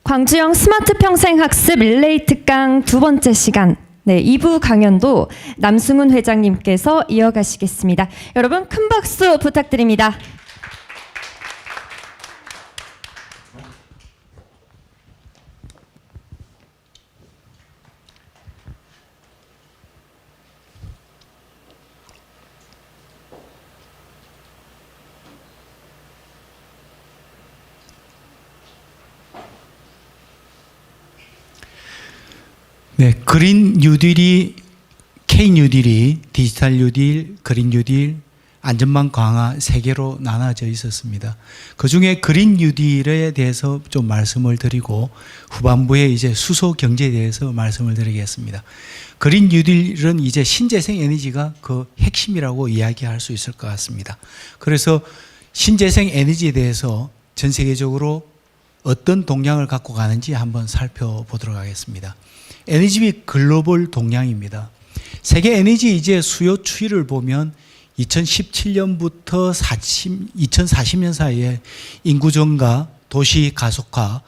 광주형 스마트 평생 학습 릴레이 특강 두 번째 시간. 네, 2부 강연도 남승훈 회장님께서 이어가시겠습니다. 여러분 큰 박수 부탁드립니다. 네, 그린 뉴딜이 K 뉴딜이 디지털 뉴딜, 그린 뉴딜, 안전망 강화 세 개로 나눠져 있었습니다. 그 중에 그린 뉴딜에 대해서 좀 말씀을 드리고 후반부에 이제 수소 경제에 대해서 말씀을 드리겠습니다. 그린 뉴딜은 이제 신재생 에너지가 그 핵심이라고 이야기할 수 있을 것 같습니다. 그래서 신재생 에너지에 대해서 전 세계적으로 어떤 동향을 갖고 가는지 한번 살펴보도록 하겠습니다. 에너지비 글로벌 동향입니다. 세계 에너지 이제 수요 추이를 보면 2017년부터 2040년 사이에 인구 증가, 도시 가속화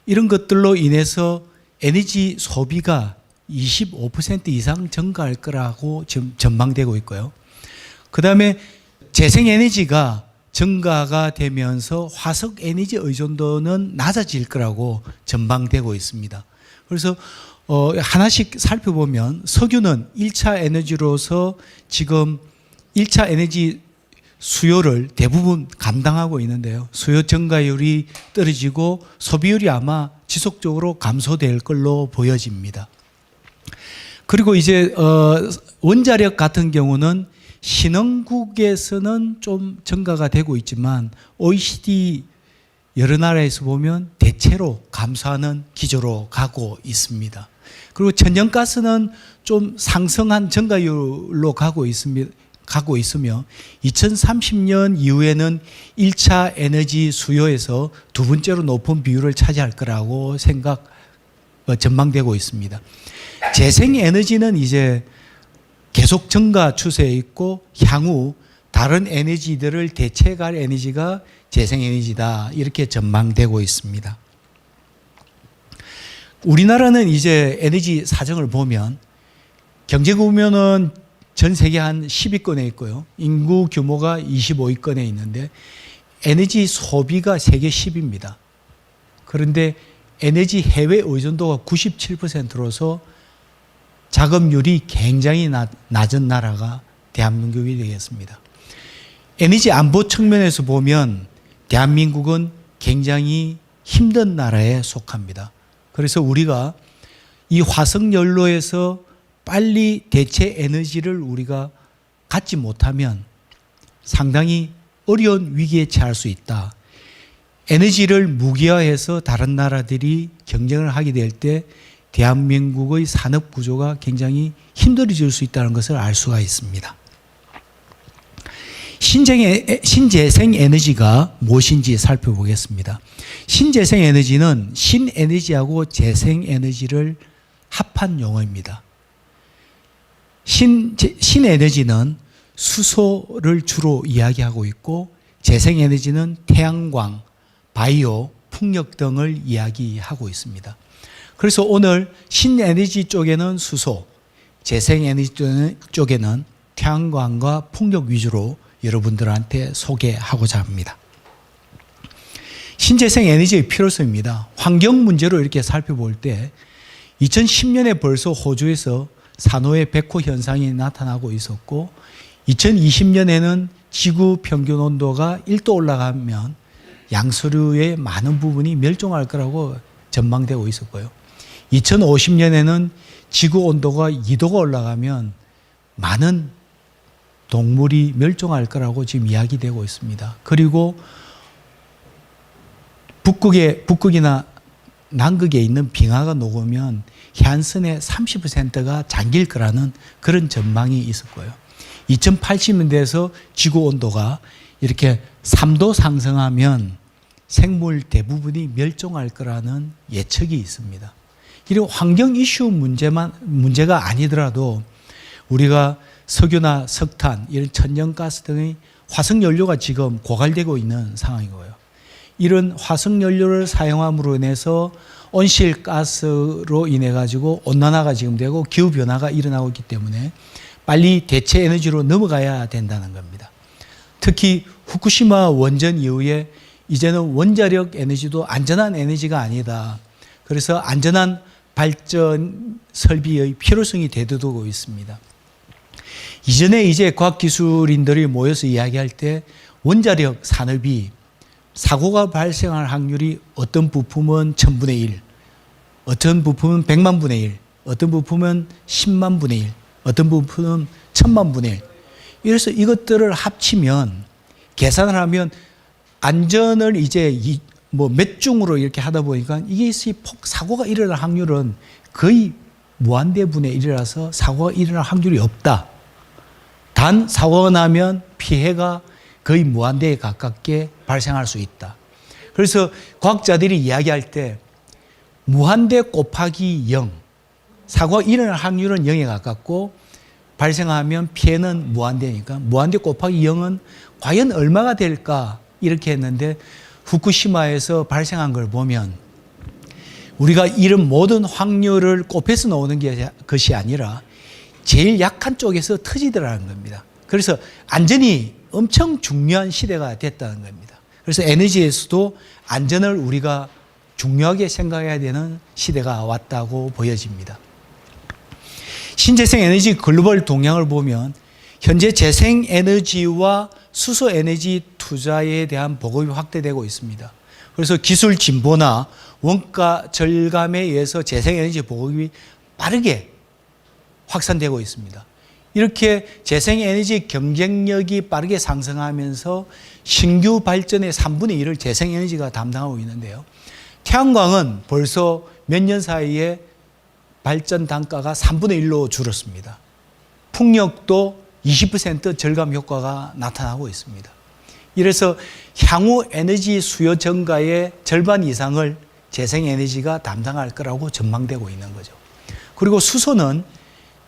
이런 것들로 인해서 에너지 소비가 25% 이상 증가할 거라고 지금 전망되고 있고요. 그 다음에 재생에너지가 증가가 되면서 화석 에너지 의존도는 낮아질 거라고 전망되고 있습니다. 그래서 하나씩 살펴보면 석유는 1차 에너지로서 지금 1차 에너지 수요를 대부분 감당하고 있는데요. 수요 증가율이 떨어지고 소비율이 아마 지속적으로 감소될 걸로 보여집니다. 그리고 이제 원자력 같은 경우는 신흥국에서는 좀 증가가 되고 있지만 OECD 여러 나라에서 보면 대체로 감소하는 기조로 가고 있습니다. 그리고 천연가스는 좀 상승한 증가율로 가고 있으며 2030년 이후에는 1차 에너지 수요에서 두 번째로 높은 비율을 차지할 거라고 전망되고 있습니다. 재생에너지는 이제 계속 증가 추세에 있고 향후 다른 에너지들을 대체할 에너지가 재생에너지다 이렇게 전망되고 있습니다. 우리나라는 이제 에너지 사정을 보면 경제구면은 전 세계 한 10위권에 있고요. 인구 규모가 25위권에 있는데 에너지 소비가 세계 10위입니다. 그런데 에너지 해외 의존도가 97%로서 작업률이 굉장히 낮은 나라가 대한민국이 되겠습니다. 에너지 안보 측면에서 보면 대한민국은 굉장히 힘든 나라에 속합니다. 그래서 우리가 이 화석연료에서 빨리 대체 에너지를 우리가 갖지 못하면 상당히 어려운 위기에 처할 수 있다. 에너지를 무기화해서 다른 나라들이 경쟁을 하게 될 때 대한민국의 산업 구조가 굉장히 힘들어질 수 있다는 것을 알 수가 있습니다. 신재생 에너지가 무엇인지 살펴보겠습니다. 신재생 에너지는 신에너지하고 재생에너지를 합한 용어입니다. 신에너지는 수소를 주로 이야기하고 있고 재생에너지는 태양광, 바이오, 풍력 등을 이야기하고 있습니다. 그래서 오늘 신에너지 쪽에는 수소, 재생에너지 쪽에는 태양광과 풍력 위주로 여러분들한테 소개하고자 합니다. 신재생 에너지의 필요성입니다. 환경 문제로 이렇게 살펴볼 때 2010년에 벌써 호주에서 산호의 백호 현상이 나타나고 있었고 2020년에는 지구 평균 온도가 1도 올라가면 양서류의 많은 부분이 멸종할 거라고 전망되고 있었고요. 2050년에는 지구 온도가 2도가 올라가면 많은 동물이 멸종할 거라고 지금 이야기되고 있습니다. 그리고 북극이나 남극에 있는 빙하가 녹으면 해안선의 30%가 잠길 거라는 그런 전망이 있었고요. 2080년대에서 지구 온도가 이렇게 3도 상승하면 생물 대부분이 멸종할 거라는 예측이 있습니다. 그리고 환경 이슈 문제가 아니더라도 우리가 석유나 석탄, 이런 천연가스 등의 화석연료가 지금 고갈되고 있는 상황이고요. 이런 화석연료를 사용함으로 인해서 온실가스로 인해 가지고 온난화가 지금 되고 기후변화가 일어나고 있기 때문에 빨리 대체 에너지로 넘어가야 된다는 겁니다. 특히 후쿠시마 원전 이후에 이제는 원자력 에너지도 안전한 에너지가 아니다. 그래서 안전한 발전 설비의 필요성이 대두되고 있습니다. 이전에 이제 과학기술인들이 모여서 이야기할 때 원자력 산업이 사고가 발생할 확률이 어떤 부품은 1000분의 1, 어떤 부품은 100만 분의 1, 어떤 부품은 10만 분의 1, 어떤 부품은 1000만 분의 1. 이래서 이것들을 합치면 계산을 하면 안전을 이제 몇 중으로 이렇게 하다 보니까 이게 사고가 일어날 확률은 거의 무한대분의 1이라서 사고가 일어날 확률이 없다. 단 사고가 나면 피해가 거의 무한대에 가깝게 발생할 수 있다. 그래서 과학자들이 이야기할 때 무한대 곱하기 0, 사고가 일어날 확률은 0에 가깝고 발생하면 피해는 무한대니까 무한대 곱하기 0은 과연 얼마가 될까 이렇게 했는데 후쿠시마에서 발생한 걸 보면 우리가 이런 모든 확률을 곱해서 놓는 것이 아니라 제일 약한 쪽에서 터지더라는 겁니다. 그래서 안전이 엄청 중요한 시대가 됐다는 겁니다. 그래서 에너지에서도 안전을 우리가 중요하게 생각해야 되는 시대가 왔다고 보여집니다. 신재생 에너지 글로벌 동향을 보면 현재 재생에너지와 수소에너지 투자에 대한 보급이 확대되고 있습니다. 그래서 기술 진보나 원가 절감에 의해서 재생에너지 보급이 빠르게 확산되고 있습니다. 이렇게 재생에너지 경쟁력이 빠르게 상승하면서 신규 발전의 3분의 1을 재생에너지가 담당하고 있는데요. 태양광은 벌써 몇 년 사이에 발전 단가가 3분의 1로 줄었습니다. 풍력도 20% 절감 효과가 나타나고 있습니다. 이래서 향후 에너지 수요 증가의 절반 이상을 재생에너지가 담당할 거라고 전망되고 있는 거죠. 그리고 수소는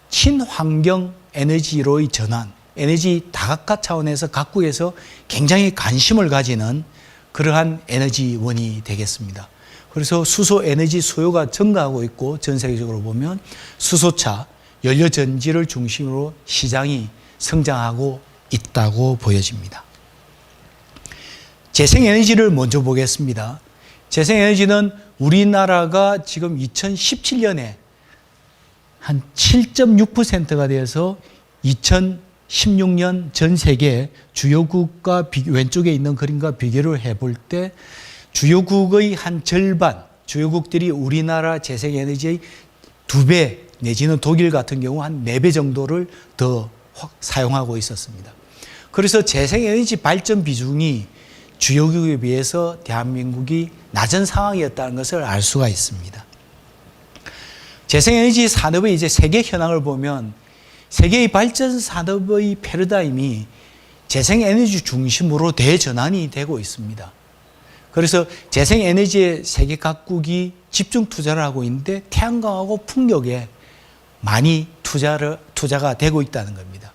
친환경 에너지로의 전환, 에너지 다각화 차원에서 각국에서 굉장히 관심을 가지는 그러한 에너지원이 되겠습니다. 그래서 수소 에너지 수요가 증가하고 있고 전 세계적으로 보면 수소차, 연료전지를 중심으로 시장이 성장하고 있다고 보여집니다. 재생에너지를 먼저 보겠습니다. 재생에너지는 우리나라가 지금 2017년에 한 7.6%가 되어서 2016년 전 세계 주요국과 왼쪽에 있는 그림과 비교를 해볼 때 주요국의 한 절반, 주요국들이 우리나라 재생에너지의 2배 내지는 독일 같은 경우 한 4배 정도를 더 사용하고 있었습니다. 그래서 재생에너지 발전 비중이 주요국에 비해서 대한민국이 낮은 상황이었다는 것을 알 수가 있습니다. 재생에너지 산업의 이제 세계 현황을 보면 세계의 발전 산업의 패러다임이 재생에너지 중심으로 대전환이 되고 있습니다. 그래서 재생에너지에 세계 각국이 집중 투자를 하고 있는데 태양광하고 풍력에 많이 투자가 되고 있다는 겁니다.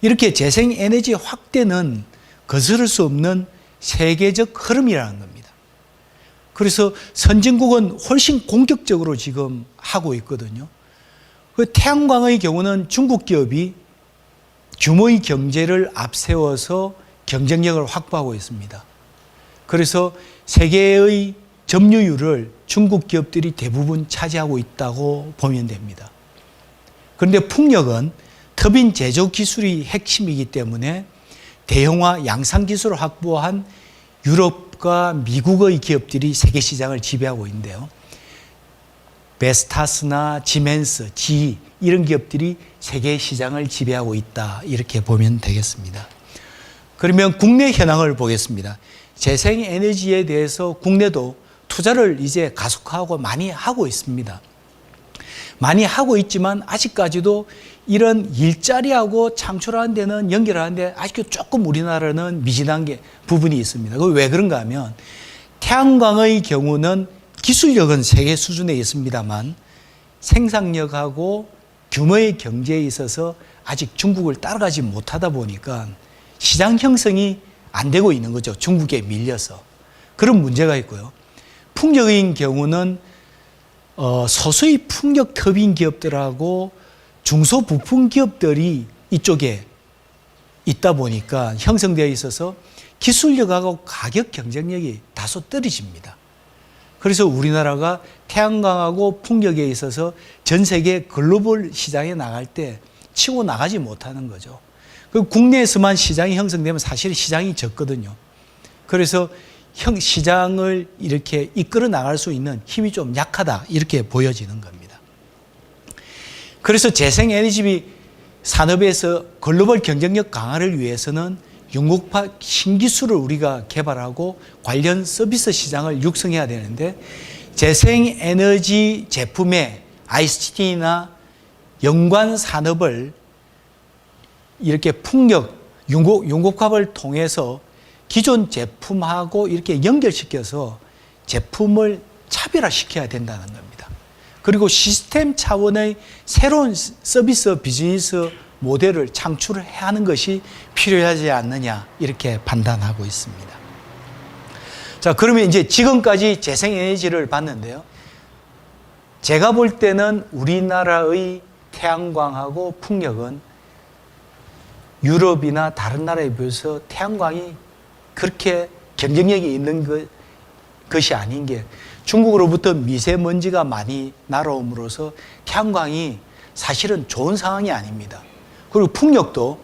이렇게 재생에너지 확대는 거스를 수 없는 세계적 흐름이라는 겁니다. 그래서 선진국은 훨씬 공격적으로 지금 하고 있거든요. 그 태양광의 경우는 중국 기업이 규모의 경제를 앞세워서 경쟁력을 확보하고 있습니다. 그래서 세계의 점유율을 중국 기업들이 대부분 차지하고 있다고 보면 됩니다. 그런데 풍력은 터빈 제조 기술이 핵심이기 때문에 대형화 양산 기술을 확보한 유럽과 미국의 기업들이 세계 시장을 지배하고 있는데요. 베스타스나 지멘스, GE 이런 기업들이 세계 시장을 지배하고 있다 이렇게 보면 되겠습니다. 그러면 국내 현황을 보겠습니다. 재생에너지에 대해서 국내도 투자를 이제 가속화하고 많이 하고 있습니다. 많이 하고 있지만 아직까지도 이런 일자리하고 창출하는 데는 연결하는 데 아직도 조금 우리나라는 미진한 부분이 있습니다. 왜 그런가 하면 태양광의 경우는 기술력은 세계 수준에 있습니다만 생산력하고 규모의 경제에 있어서 아직 중국을 따라가지 못하다 보니까 시장 형성이 안 되고 있는 거죠. 중국에 밀려서. 그런 문제가 있고요. 풍력의 경우는 소수의 풍력 터빈 기업들하고 중소부품 기업들이 이쪽에 있다 보니까 형성되어 있어서 기술력하고 가격 경쟁력이 다소 떨어집니다. 그래서 우리나라가 태양광하고 풍력에 있어서 전 세계 글로벌 시장에 나갈 때 치고 나가지 못하는 거죠. 그 국내에서만 시장이 형성되면 사실 시장이 적거든요. 그래서 시장을 이렇게 이끌어 나갈 수 있는 힘이 좀 약하다 이렇게 보여지는 겁니다. 그래서 재생에너지 산업에서 글로벌 경쟁력 강화를 위해서는 영국파 신기술을 우리가 개발하고 관련 서비스 시장을 육성해야 되는데 재생에너지 제품의 ICT나 연관 산업을 이렇게 풍력, 융곡합을 통해서 기존 제품하고 이렇게 연결시켜서 제품을 차별화시켜야 된다는 겁니다. 그리고 시스템 차원의 새로운 서비스 비즈니스 모델을 창출해야 하는 것이 필요하지 않느냐 이렇게 판단하고 있습니다. 자, 그러면 이제 지금까지 재생에너지를 봤는데요. 제가 볼 때는 우리나라의 태양광하고 풍력은 유럽이나 다른 나라에 비해서 태양광이 그렇게 경쟁력이 있는 것이 아닌 게 중국으로부터 미세먼지가 많이 날아옴으로써 태양광이 사실은 좋은 상황이 아닙니다. 그리고 풍력도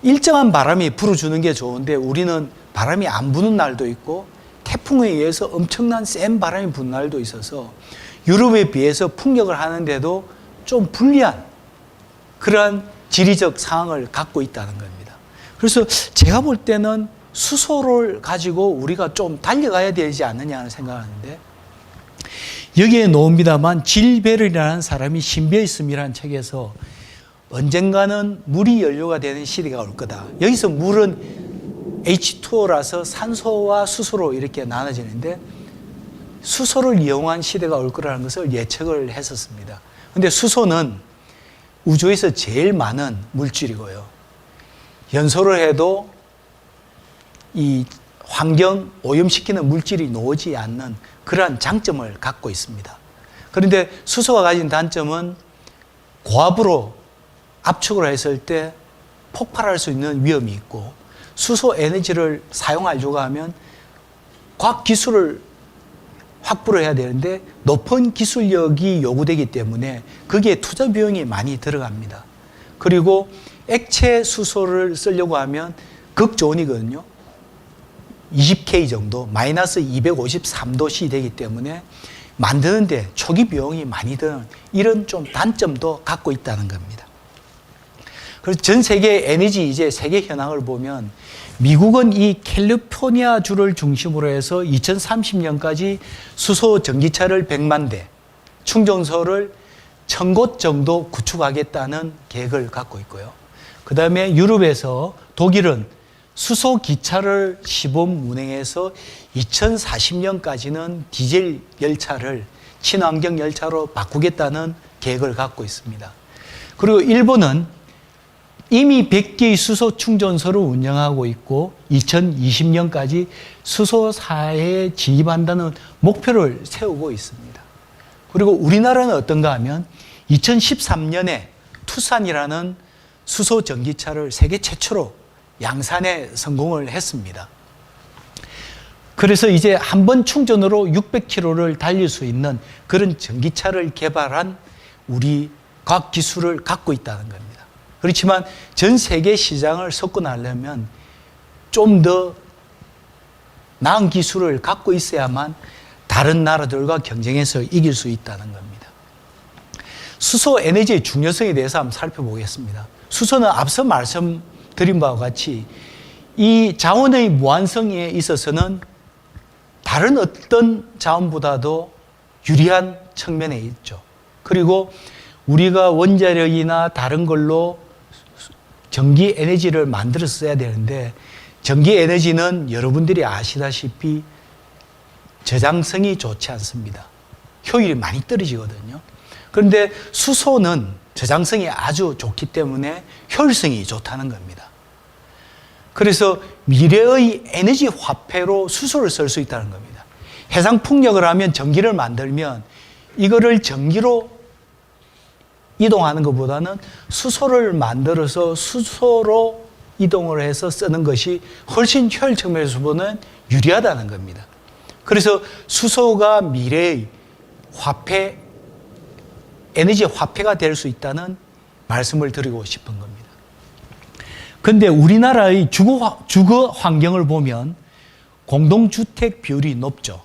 일정한 바람이 불어주는 게 좋은데 우리는 바람이 안 부는 날도 있고 태풍에 의해서 엄청난 센 바람이 부는 날도 있어서 유럽에 비해서 풍력을 하는데도 좀 불리한 그러한 지리적 상황을 갖고 있다는 겁니다. 그래서 제가 볼 때는 수소를 가지고 우리가 좀 달려가야 되지 않느냐 생각하는데 여기에 나옵니다만 질 베럴이라는 사람이 신비의 있음이라는 책에서 언젠가는 물이 연료가 되는 시대가 올 거다. 여기서 물은 H2O라서 산소와 수소로 이렇게 나눠지는데 수소를 이용한 시대가 올 거라는 것을 예측을 했었습니다. 그런데 수소는 우주에서 제일 많은 물질이고요. 연소를 해도 이 환경 오염시키는 물질이 나오지 않는 그러한 장점을 갖고 있습니다. 그런데 수소가 가진 단점은 고압으로 압축을 했을 때 폭발할 수 있는 위험이 있고 수소 에너지를 사용하려고 하면 과학 기술을 확보를 해야 되는데 높은 기술력이 요구되기 때문에 거기에 투자 비용이 많이 들어갑니다. 그리고 액체 수소를 쓰려고 하면 극저온이거든요. 20K 정도, 마이너스 253도씨 되기 때문에 만드는데 초기 비용이 많이 드는 이런 좀 단점도 갖고 있다는 겁니다. 그래서 전 세계 에너지 이제 세계 현황을 보면 미국은 이 캘리포니아 주를 중심으로 해서 2030년까지 수소 전기차를 100만 대, 충전소를 1000곳 정도 구축하겠다는 계획을 갖고 있고요. 그 다음에 유럽에서 독일은 수소 기차를 시범 운행해서 2040년까지는 디젤 열차를 친환경 열차로 바꾸겠다는 계획을 갖고 있습니다. 그리고 일본은 이미 100개의 수소 충전소를 운영하고 있고 2020년까지 수소 사회에 진입한다는 목표를 세우고 있습니다. 그리고 우리나라는 어떤가 하면 2013년에 투싼이라는 수소 전기차를 세계 최초로 양산에 성공을 했습니다. 그래서 이제 한 번 충전으로 600km를 달릴 수 있는 그런 전기차를 개발한 우리 과학 기술을 갖고 있다는 겁니다. 그렇지만 전 세계 시장을 석권하려면 좀 더 나은 기술을 갖고 있어야만 다른 나라들과 경쟁해서 이길 수 있다는 겁니다. 수소 에너지의 중요성에 대해서 한번 살펴보겠습니다. 수소는 앞서 말씀드린 바와 같이 이 자원의 무한성에 있어서는 다른 어떤 자원보다도 유리한 측면에 있죠. 그리고 우리가 원자력이나 다른 걸로 전기 에너지를 만들어 써야 되는데 전기 에너지는 여러분들이 아시다시피 저장성이 좋지 않습니다. 효율이 많이 떨어지거든요. 그런데 수소는 저장성이 아주 좋기 때문에 효율성이 좋다는 겁니다. 그래서 미래의 에너지 화폐로 수소를 쓸 수 있다는 겁니다. 해상 풍력을 하면 전기를 만들면 이거를 전기로 이동하는 것보다는 수소를 만들어서 수소로 이동을 해서 쓰는 것이 훨씬 효율 측면에서 보면 유리하다는 겁니다. 그래서 수소가 미래의 화폐, 에너지 화폐가 될 수 있다는 말씀을 드리고 싶은 겁니다. 그런데 우리나라의 주거 환경을 보면 공동주택 비율이 높죠.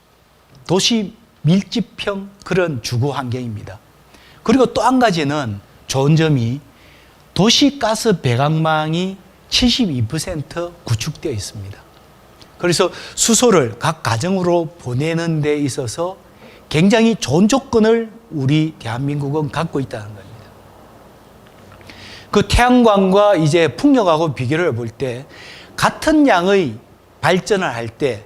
도시 밀집형 그런 주거 환경입니다. 그리고 또 한 가지는 좋은 점이 도시가스 배관망이 72% 구축되어 있습니다. 그래서 수소를 각 가정으로 보내는 데 있어서 굉장히 좋은 조건을 우리 대한민국은 갖고 있다는 겁니다. 그 태양광과 이제 풍력하고 비교를 해볼 때 같은 양의 발전을 할 때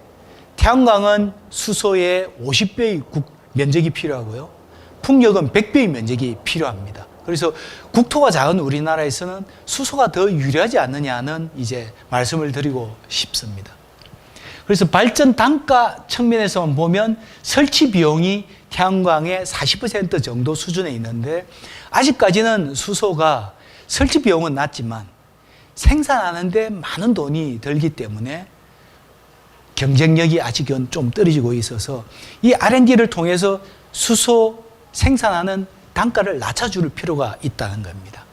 태양광은 수소의 50배의 면적이 필요하고요. 풍력은 100배의 면적이 필요합니다. 그래서 국토가 작은 우리나라에서는 수소가 더 유리하지 않느냐는 이제 말씀을 드리고 싶습니다. 그래서 발전 단가 측면에서만 보면 설치 비용이 태양광의 40% 정도 수준에 있는데 아직까지는 수소가 설치 비용은 낮지만 생산하는데 많은 돈이 들기 때문에 경쟁력이 아직은 좀 떨어지고 있어서 이 R&D를 통해서 수소 생산하는 단가를 낮춰줄 필요가 있다는 겁니다.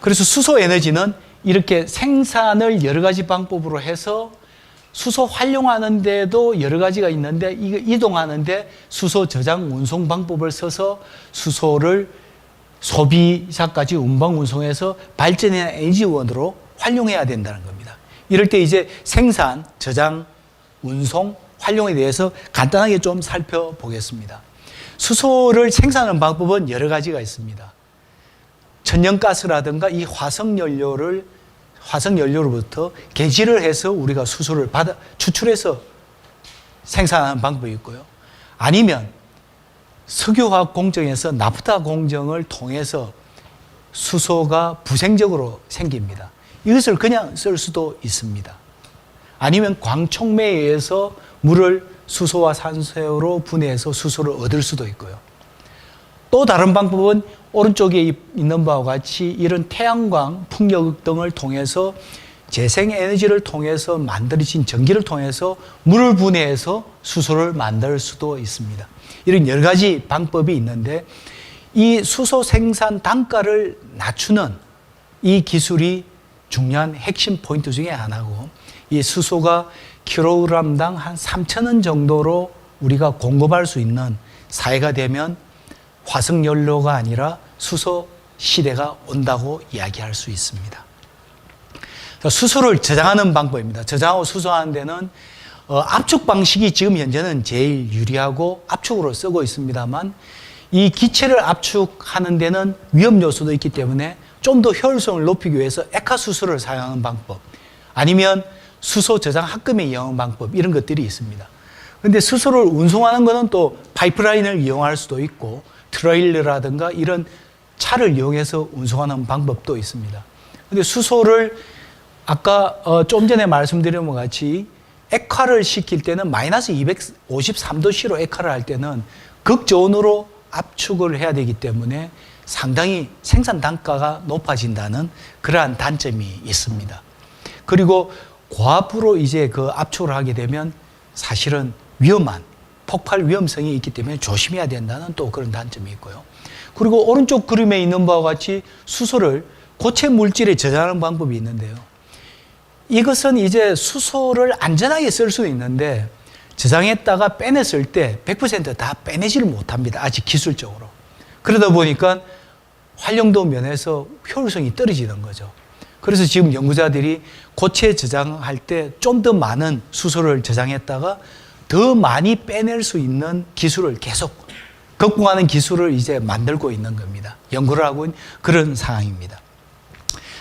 그래서 수소 에너지는 이렇게 생산을 여러 가지 방법으로 해서 수소 활용하는 데도 여러 가지가 있는데 이거 이동하는데 수소 저장 운송 방법을 써서 수소를 소비자까지 운방 운송해서 발전이나 에너지원으로 활용해야 된다는 겁니다. 이럴 때 이제 생산, 저장, 운송, 활용에 대해서 간단하게 좀 살펴보겠습니다. 수소를 생산하는 방법은 여러 가지가 있습니다. 천연가스라든가 이 화석연료로부터 개질을 해서 우리가 수소를 추출해서 생산하는 방법이 있고요. 아니면 석유화학 공정에서 나프타 공정을 통해서 수소가 부생적으로 생깁니다. 이것을 그냥 쓸 수도 있습니다. 아니면 광촉매에 의해서 물을 수소와 산소로 분해해서 수소를 얻을 수도 있고요. 또 다른 방법은 오른쪽에 있는 바와 같이 이런 태양광, 풍력 등을 통해서 재생에너지를 통해서 만들어진 전기를 통해서 물을 분해해서 수소를 만들 수도 있습니다. 이런 여러 가지 방법이 있는데 이 수소 생산 단가를 낮추는 이 기술이 중요한 핵심 포인트 중에 하나고 이 수소가 킬로그램당 한 3,000원 정도로 우리가 공급할 수 있는 사회가 되면 화석연료가 아니라 수소 시대가 온다고 이야기할 수 있습니다. 수소를 저장하는 방법입니다. 저장하고 수소하는 데는 압축 방식이 지금 현재는 제일 유리하고 압축으로 쓰고 있습니다만 이 기체를 압축하는 데는 위험 요소도 있기 때문에 좀 더 효율성을 높이기 위해서 액화수소를 사용하는 방법 아니면 수소 저장 합금에 이용하는 방법 이런 것들이 있습니다. 그런데 수소를 운송하는 것은 또 파이프라인을 이용할 수도 있고 트레일러라든가 이런 차를 이용해서 운송하는 방법도 있습니다. 그런데 수소를 아까 좀 전에 말씀드린 것 같이 액화를 시킬 때는 마이너스 253도씨로 액화를 할 때는 극저온으로 압축을 해야 되기 때문에 상당히 생산 단가가 높아진다는 그러한 단점이 있습니다. 그리고 고압으로 이제 그 압축을 하게 되면 사실은 위험한 폭발 위험성이 있기 때문에 조심해야 된다는 또 그런 단점이 있고요. 그리고 오른쪽 그림에 있는 바와 같이 수소를 고체 물질에 저장하는 방법이 있는데요. 이것은 이제 수소를 안전하게 쓸 수는 있는데 저장했다가 빼냈을 때 100%다 빼내지를 못합니다. 아직 기술적으로. 그러다 보니까 활용도 면에서 효율성이 떨어지는 거죠. 그래서 지금 연구자들이 고체 저장할 때 좀 더 많은 수소를 저장했다가 더 많이 빼낼 수 있는 기술을 계속 극복하는 기술을 이제 만들고 있는 겁니다. 연구를 하고 있는 그런 상황입니다.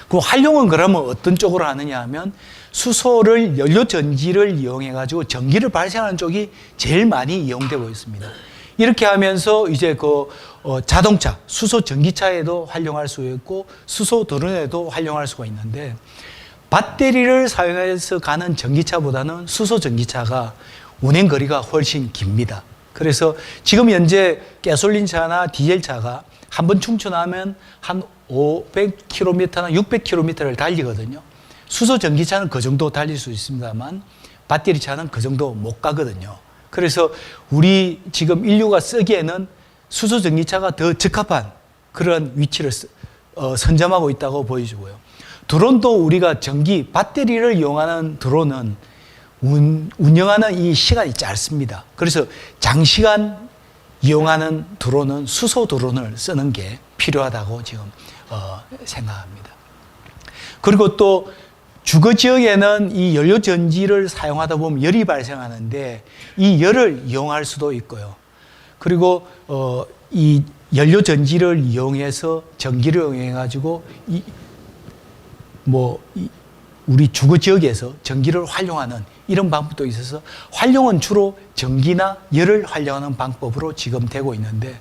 그 활용은 그러면 어떤 쪽으로 하느냐 하면 수소를 연료 전지를 이용해 가지고 전기를 발생하는 쪽이 제일 많이 이용되고 있습니다. 이렇게 하면서 이제 자동차, 수소 전기차에도 활용할 수 있고 수소 드론에도 활용할 수가 있는데 배터리를 사용해서 가는 전기차보다는 수소 전기차가 운행 거리가 훨씬 깁니다. 그래서 지금 현재 가솔린 차나 디젤 차가 한 번 충전하면 한 500km나 600km를 달리거든요. 수소 전기차는 그 정도 달릴 수 있습니다만 배터리 차는 그 정도 못 가거든요. 그래서 우리 지금 인류가 쓰기에는 수소 전기차가 더 적합한 그런 위치를 선점하고 있다고 보여지고요. 드론도 우리가 전기 배터리를 이용하는 드론은 운영하는 이 시간이 짧습니다. 그래서 장시간 이용하는 드론은 수소 드론을 쓰는 게 필요하다고 지금 생각합니다. 그리고 또 주거 지역에는 이 연료 전지를 사용하다 보면 열이 발생하는데 이 열을 이용할 수도 있고요. 그리고 이 연료 전지를 이용해서 전기를 이용해 가지고 우리 주거 지역에서 전기를 활용하는 이런 방법도 있어서 활용은 주로 전기나 열을 활용하는 방법으로 지금 되고 있는데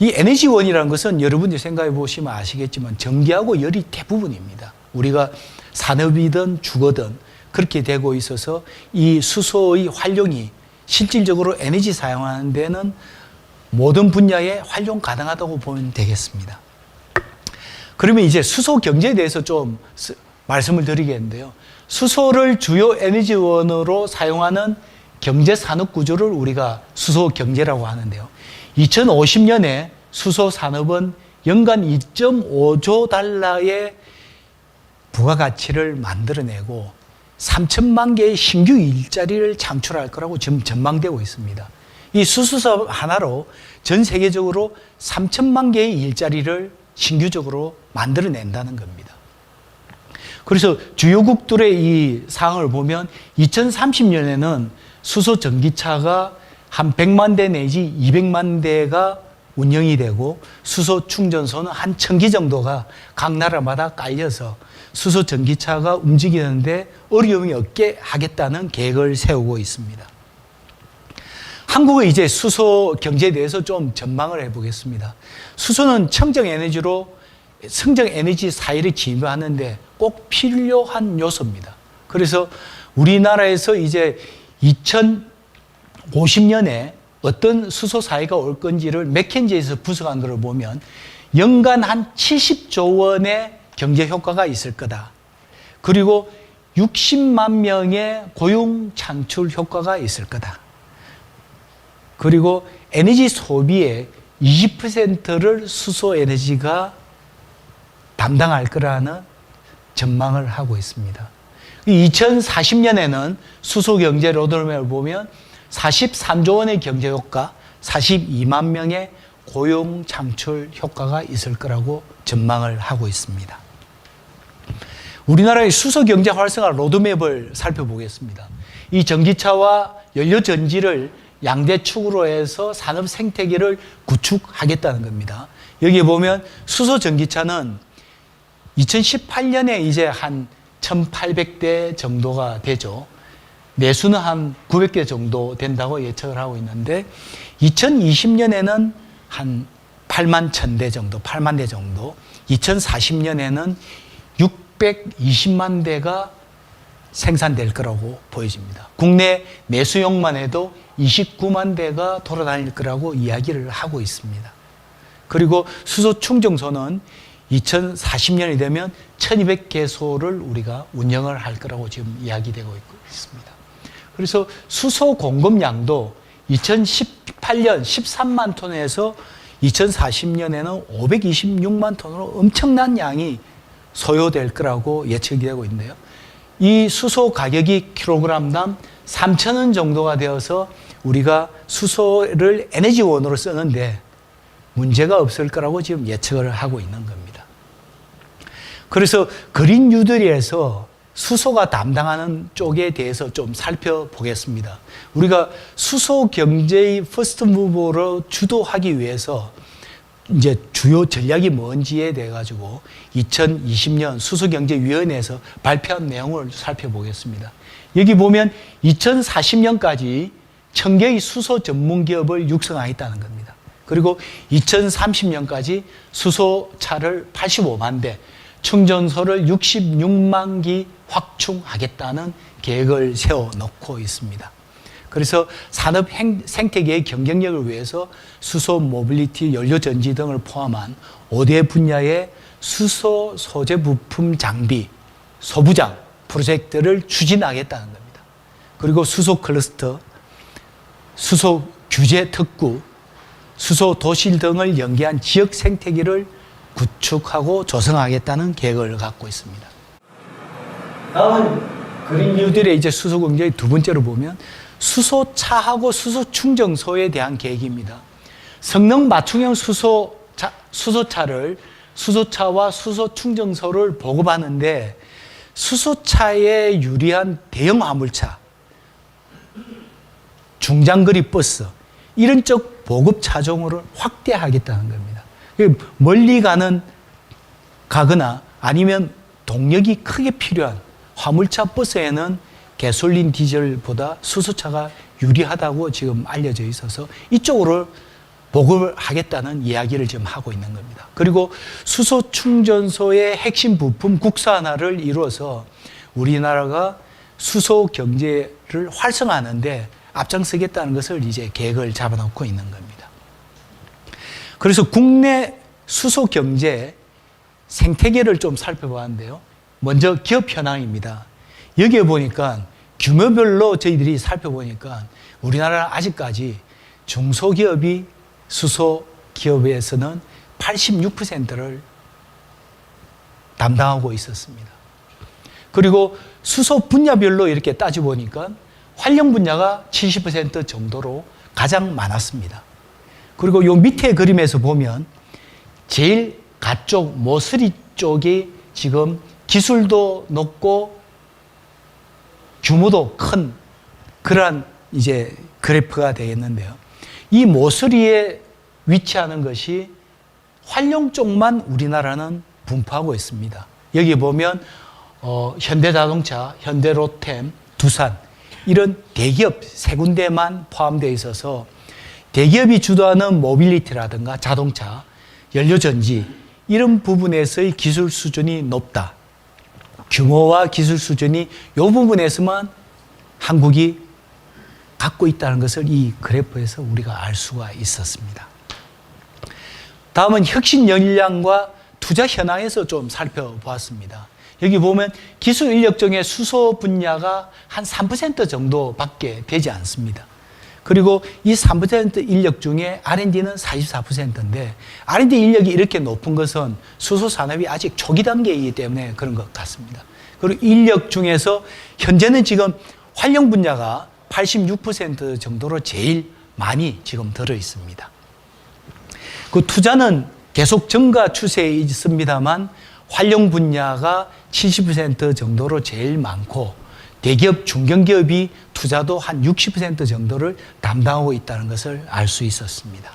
이 에너지원이라는 것은 여러분들이 생각해 보시면 아시겠지만 전기하고 열이 대부분입니다. 우리가 산업이든 주거든 그렇게 되고 있어서 이 수소의 활용이 실질적으로 에너지 사용하는 데는 모든 분야에 활용 가능하다고 보면 되겠습니다. 그러면 이제 수소 경제에 대해서 좀 말씀을 드리겠는데요. 수소를 주요 에너지원으로 사용하는 경제 산업 구조를 우리가 수소 경제라고 하는데요. 2050년에 수소 산업은 연간 2.5조 달러의 부가가치를 만들어내고 3천만 개의 신규 일자리를 창출할 거라고 지금 전망되고 있습니다. 이 수소 사업 하나로 전 세계적으로 3천만 개의 일자리를 신규적으로 만들어낸다는 겁니다. 그래서 주요국들의 이 사항을 보면 2030년에는 수소 전기차가 한 100만 대 내지 200만 대가 운영이 되고 수소 충전소는 한 1000기 정도가 각 나라마다 깔려서 수소 전기차가 움직이는데 어려움이 없게 하겠다는 계획을 세우고 있습니다. 한국의 이제 수소 경제에 대해서 좀 전망을 해보겠습니다. 수소는 청정 에너지로 성장 에너지 사이를 진입하는데 꼭 필요한 요소입니다. 그래서 우리나라에서 이제 2050년에 어떤 수소 사회가 올 건지를 맥켄지에서 분석한 것을 보면 연간 한 70조 원의 경제 효과가 있을 거다. 그리고 60만 명의 고용 창출 효과가 있을 거다. 그리고 에너지 소비의 20%를 수소 에너지가 담당할 거라는 전망을 하고 있습니다. 2040년에는 수소 경제 로드맵을 보면 43조 원의 경제 효과, 42만 명의 고용 창출 효과가 있을 거라고 전망을 하고 있습니다. 우리나라의 수소 경제 활성화 로드맵을 살펴보겠습니다. 이 전기차와 연료 전지를 양대 축으로 해서 산업 생태계를 구축하겠다는 겁니다. 여기 보면 수소 전기차는 2018년에 이제 한 1,800대 정도가 되죠. 내수는 한 900개 정도 된다고 예측을 하고 있는데 2020년에는 한 8만 1,000대 정도, 8만 대 정도, 2040년에는 620만 대가 생산될 거라고 보여집니다. 국내 내수용만 해도 29만 대가 돌아다닐 거라고 이야기를 하고 있습니다. 그리고 수소 충전소는 2040년이 되면 1200개소를 우리가 운영을 할 거라고 지금 이야기되고 있습니다. 그래서 수소 공급량도 2018년 13만 톤에서 2040년에는 526만 톤으로 엄청난 양이 소요될 거라고 예측이 되고 있는데요. 이 수소 가격이 킬로그램당 3,000원 정도가 되어서 우리가 수소를 에너지원으로 쓰는데 문제가 없을 거라고 지금 예측을 하고 있는 겁니다. 그래서 그린 뉴딜에서 수소가 담당하는 쪽에 대해서 좀 살펴보겠습니다. 우리가 수소 경제의 퍼스트 무버로 주도하기 위해서 이제 주요 전략이 뭔지에 대해 가지고 2020년 수소경제위원회에서 발표한 내용을 살펴보겠습니다. 여기 보면 2040년까지 1000개의 수소 전문 기업을 육성하겠다는 겁니다. 그리고 2030년까지 수소차를 85만 대, 충전소를 66만 기 확충하겠다는 계획을 세워놓고 있습니다. 그래서 산업 생태계의 경쟁력을 위해서 수소, 모빌리티, 연료 전지 등을 포함한 5대 분야의 수소 소재 부품 장비, 소부장 프로젝트를 추진하겠다는 겁니다. 그리고 수소 클러스터, 수소 규제 특구, 수소 도시 등을 연계한 지역 생태계를 구축하고 조성하겠다는 계획을 갖고 있습니다. 다음은 그린 뉴딜의 이제 수소 경제의 두 번째로 보면 수소차하고 수소 충전소에 대한 계획입니다. 성능 맞춤형 수소차를 수소차와 수소 충전소를 보급하는데 수소차에 유리한 대형 화물차, 중장거리 버스 이런 쪽 보급 차종을 확대하겠다는 겁니다. 멀리 가거나 아니면 동력이 크게 필요한 화물차 버스에는 가솔린 디젤보다 수소차가 유리하다고 지금 알려져 있어서 이쪽으로 보급을 하겠다는 이야기를 지금 하고 있는 겁니다. 그리고 수소 충전소의 핵심 부품 국산화를 이루어서 우리나라가 수소 경제를 활성화하는데 앞장서겠다는 것을 이제 계획을 잡아놓고 있는 겁니다. 그래서 국내 수소 경제 생태계를 좀 살펴보았는데요. 먼저 기업 현황입니다. 여기에 보니까 규모별로 저희들이 살펴보니까 우리나라는 아직까지 중소기업이 수소 기업에서는 86%를 담당하고 있었습니다. 그리고 수소 분야별로 이렇게 따져보니까 활용 분야가 70% 정도로 가장 많았습니다. 그리고 요 밑에 그림에서 보면 제일 가쪽 모서리 쪽이 지금 기술도 높고 규모도 큰 그러한 이제 그래프가 되겠는데요. 이 모서리에 위치하는 것이 활용 쪽만 우리나라는 분포하고 있습니다. 여기 보면 현대자동차, 현대로템, 두산 이런 대기업 세 군데만 포함되어 있어서 대기업이 주도하는 모빌리티라든가 자동차, 연료전지 이런 부분에서의 기술 수준이 높다. 규모와 기술 수준이 이 부분에서만 한국이 갖고 있다는 것을 이 그래프에서 우리가 알 수가 있었습니다. 다음은 혁신 역량과 투자 현황에서 좀 살펴보았습니다. 여기 보면 기술 인력 중에 수소 분야가 한 3% 정도밖에 되지 않습니다. 그리고 이 3% 인력 중에 R&D는 44%인데 R&D 인력이 이렇게 높은 것은 수소 산업이 아직 초기 단계이기 때문에 그런 것 같습니다. 그리고 인력 중에서 현재는 지금 활용 분야가 86% 정도로 제일 많이 지금 들어 있습니다. 그 투자는 계속 증가 추세에 있습니다만 활용 분야가 70% 정도로 제일 많고 대기업, 중견기업이 투자도 한 60% 정도를 담당하고 있다는 것을 알 수 있었습니다.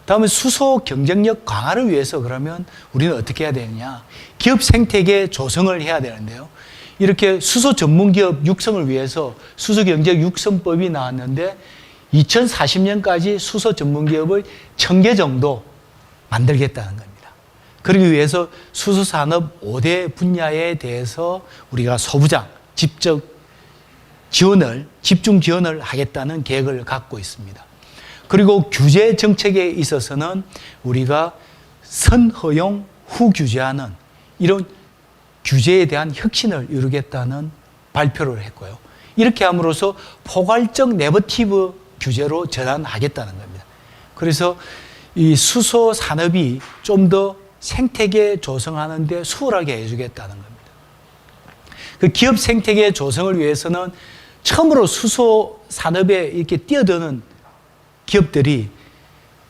다음은 수소 경쟁력 강화를 위해서 그러면 우리는 어떻게 해야 되느냐? 기업 생태계 조성을 해야 되는데요. 이렇게 수소 전문기업 육성을 위해서 수소경제 육성법이 나왔는데 2040년까지 수소 전문기업을 1000개 정도 만들겠다는 겁니다. 그러기 위해서 수소산업 5대 분야에 대해서 우리가 소부장, 집중 지원을 하겠다는 계획을 갖고 있습니다. 그리고 규제 정책에 있어서는 우리가 선허용, 후규제하는 이런 규제에 대한 혁신을 이루겠다는 발표를 했고요. 이렇게 함으로써 포괄적 네거티브 규제로 전환하겠다는 겁니다. 그래서 이 수소 산업이 좀 더 생태계 조성하는 데 수월하게 해주겠다는 겁니다. 그 기업 생태계 조성을 위해서는 처음으로 수소 산업에 이렇게 뛰어드는 기업들이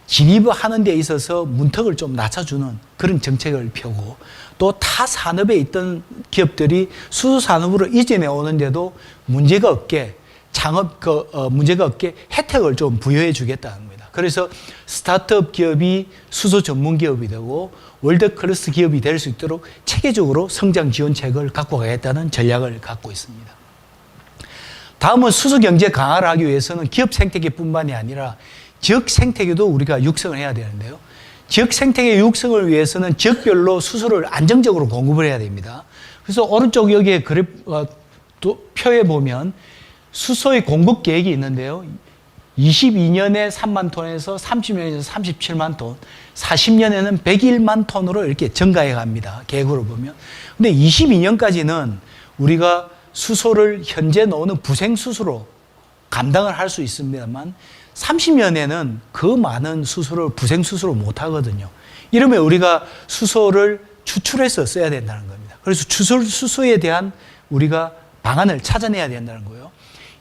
진입하는 데 있어서 문턱을 좀 낮춰주는 그런 정책을 펴고 또 타 산업에 있던 기업들이 수소 산업으로 이전해 오는데도 문제가 없게 문제가 없게 혜택을 좀 부여해 주겠다는 겁니다. 그래서 스타트업 기업이 수소 전문 기업이 되고 월드 클래스 기업이 될 수 있도록 체계적으로 성장 지원책을 갖고 가겠다는 전략을 갖고 있습니다. 다음은 수소 경제 강화를 하기 위해서는 기업 생태계뿐만이 아니라 지역 생태계도 우리가 육성을 해야 되는데요. 지역 생태계 육성을 위해서는 지역별로 수소를 안정적으로 공급을 해야 됩니다. 그래서 오른쪽 여기에 표에 보면 수소의 공급 계획이 있는데요. 22년에 3만 톤에서 30년에서 37만 톤, 40년에는 101만 톤으로 이렇게 증가해 갑니다. 계획으로 보면. 근데 22년까지는 우리가 수소를 현재 나오는 부생수소로 감당을 할 수 있습니다만 30년에는 그 많은 수소를 부생수소로 못 하거든요. 이러면 우리가 수소를 추출해서 써야 된다는 겁니다. 그래서 수소에 대한 우리가 방안을 찾아내야 된다는 거예요.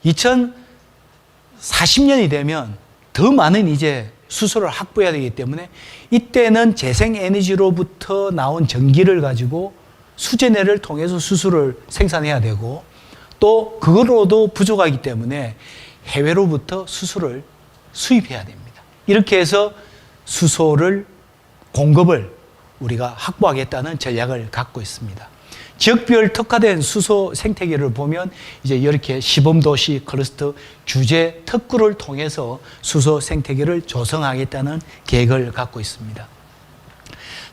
2040년이 되면 더 많은 이제 수소를 확보해야 되기 때문에 이때는 재생에너지로부터 나온 전기를 가지고 수제내를 통해서 수소를 생산해야 되고 또 그거로도 부족하기 때문에 해외로부터 수소를 수입해야 됩니다. 이렇게 해서 수소를 공급을 우리가 확보하겠다는 전략을 갖고 있습니다. 지역별 특화된 수소 생태계를 보면 이제 이렇게 시범도시 클러스터 규제 특구를 통해서 수소 생태계를 조성하겠다는 계획을 갖고 있습니다.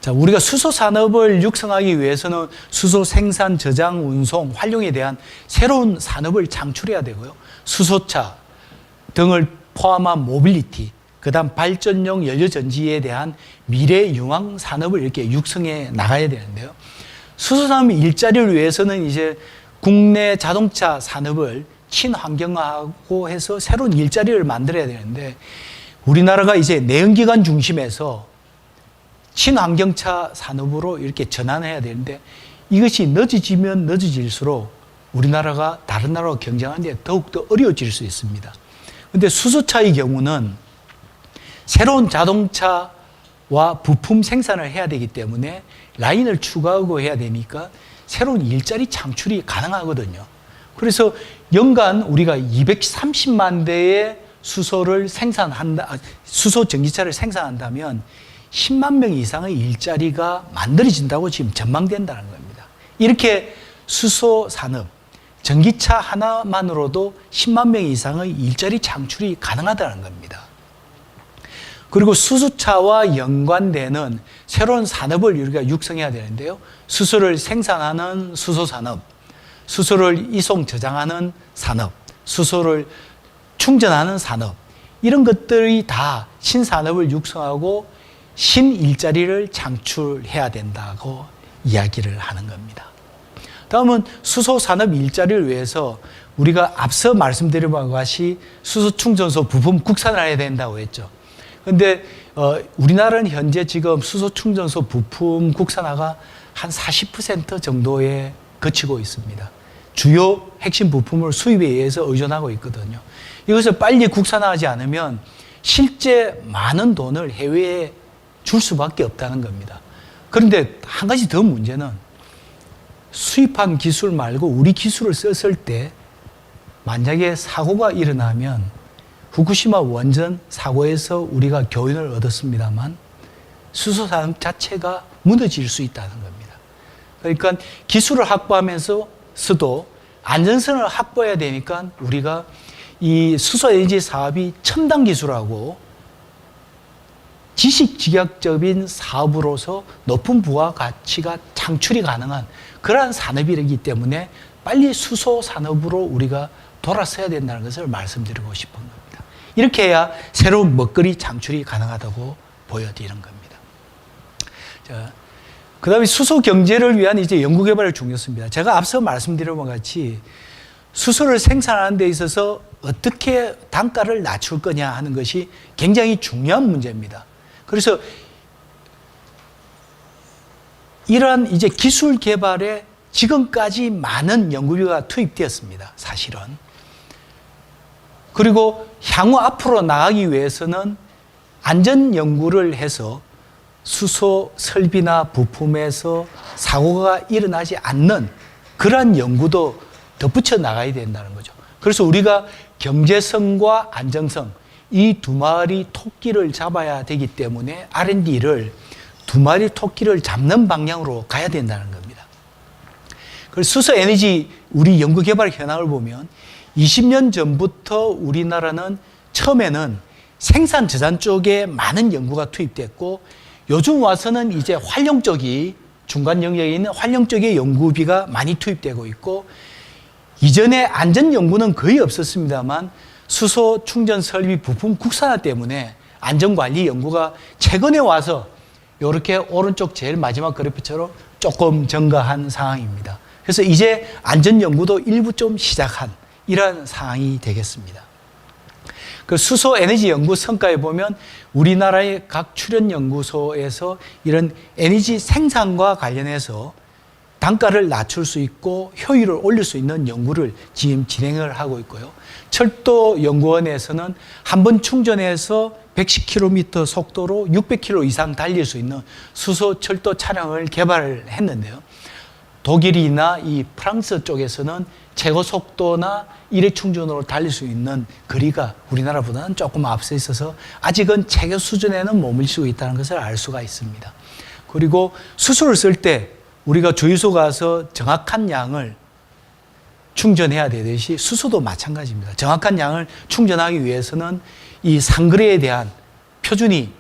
자, 우리가 수소 산업을 육성하기 위해서는 수소 생산, 저장, 운송, 활용에 대한 새로운 산업을 창출해야 되고요. 수소차 등을 포함한 모빌리티, 그다음 발전용 연료전지에 대한 미래 융합 산업을 이렇게 육성해 나가야 되는데요. 수소 산업 일자리를 위해서는 이제 국내 자동차 산업을 친환경화하고 해서 새로운 일자리를 만들어야 되는데 우리나라가 이제 내연기관 중심에서 친환경차 산업으로 이렇게 전환해야 되는데 이것이 늦어지면 늦어질수록 우리나라가 다른 나라와 경쟁하는데 더욱더 어려워질 수 있습니다. 그런데 수소차의 경우는 새로운 자동차와 부품 생산을 해야 되기 때문에 라인을 추가하고 해야 되니까 새로운 일자리 창출이 가능하거든요. 그래서 연간 우리가 230만 대의 수소를 생산한다, 수소 전기차를 생산한다면 10만 명 이상의 일자리가 만들어진다고 지금 전망된다는 겁니다. 이렇게 수소 산업, 전기차 하나만으로도 10만 명 이상의 일자리 창출이 가능하다는 겁니다. 그리고 수소차와 연관되는 새로운 산업을 우리가 육성해야 되는데요. 수소를 생산하는 수소산업, 수소를 이송 저장하는 산업, 수소를 충전하는 산업, 이런 것들이 다 신산업을 육성하고 신일자리를 창출해야 된다고 이야기를 하는 겁니다. 다음은 수소산업 일자리를 위해서 우리가 앞서 말씀드린 바와 같이 수소충전소 부품 국산을 해야 된다고 했죠. 그런데 우리나라는 현재 지금 수소충전소 부품 국산화가 한 40% 정도에 그치고 있습니다. 주요 핵심 부품을 수입에 의해서 의존하고 있거든요. 이것을 빨리 국산화하지 않으면 실제 많은 돈을 해외에 줄 수밖에 없다는 겁니다. 그런데 한 가지 더 문제는 수입한 기술 말고 우리 기술을 썼을 때 만약에 사고가 일어나면 후쿠시마 원전 사고에서 우리가 교훈을 얻었습니다만 수소산업 자체가 무너질 수 있다는 겁니다. 그러니까 기술을 확보하면서도 안전성을 확보해야 되니까 우리가 이 수소에너지 사업이 첨단 기술하고 지식직약적인 사업으로서 높은 부가가치가 창출이 가능한 그러한 산업이기 때문에 빨리 수소 산업으로 우리가 돌아서야 된다는 것을 말씀드리고 싶은 겁니다. 이렇게 해야 새로운 먹거리 창출이 가능하다고 보여드리는 겁니다. 자, 그 다음에 수소 경제를 위한 이제 연구개발의 중요성입니다. 제가 앞서 말씀드린 것 같이 수소를 생산하는 데 있어서 어떻게 단가를 낮출 거냐 하는 것이 굉장히 중요한 문제입니다. 그래서 이러한 이제 기술 개발에 지금까지 많은 연구비가 투입되었습니다. 사실은. 그리고 향후 앞으로 나가기 위해서는 안전 연구를 해서 수소 설비나 부품에서 사고가 일어나지 않는 그러한 연구도 덧붙여 나가야 된다는 거죠. 그래서 우리가 경제성과 안정성, 이 두 마리 토끼를 잡아야 되기 때문에 R&D를 두 마리 토끼를 잡는 방향으로 가야 된다는 겁니다. 그래서 수소 에너지 우리 연구개발 현황을 보면 20년 전부터 우리나라는 처음에는 생산 저장 쪽에 많은 연구가 투입됐고 요즘 와서는 이제 활용 쪽이 중간 영역에 있는 활용 쪽에 연구비가 많이 투입되고 있고 이전에 안전 연구는 거의 없었습니다만 수소 충전 설비 부품 국산화 때문에 안전관리 연구가 최근에 와서 이렇게 오른쪽 제일 마지막 그래프처럼 조금 증가한 상황입니다. 그래서 이제 안전 연구도 일부 좀 시작한 이러한 상황이 되겠습니다. 그 수소 에너지 연구 성과에 보면 우리나라의 각 출연 연구소에서 이런 에너지 생산과 관련해서 단가를 낮출 수 있고 효율을 올릴 수 있는 연구를 지금 진행을 하고 있고요. 철도연구원에서는 한 번 충전해서 110km 속도로 600km 이상 달릴 수 있는 수소 철도 차량을 개발을 했는데요. 독일이나 이 프랑스 쪽에서는 최고 속도나 일회 충전으로 달릴 수 있는 거리가 우리나라보다는 조금 앞서 있어서 아직은 체계 수준에는 머물고 있다는 것을 알 수가 있습니다. 그리고 수소를 쓸 때 우리가 주유소 가서 정확한 양을 충전해야 되듯이 수소도 마찬가지입니다. 정확한 양을 충전하기 위해서는 이 상거래에 대한 표준이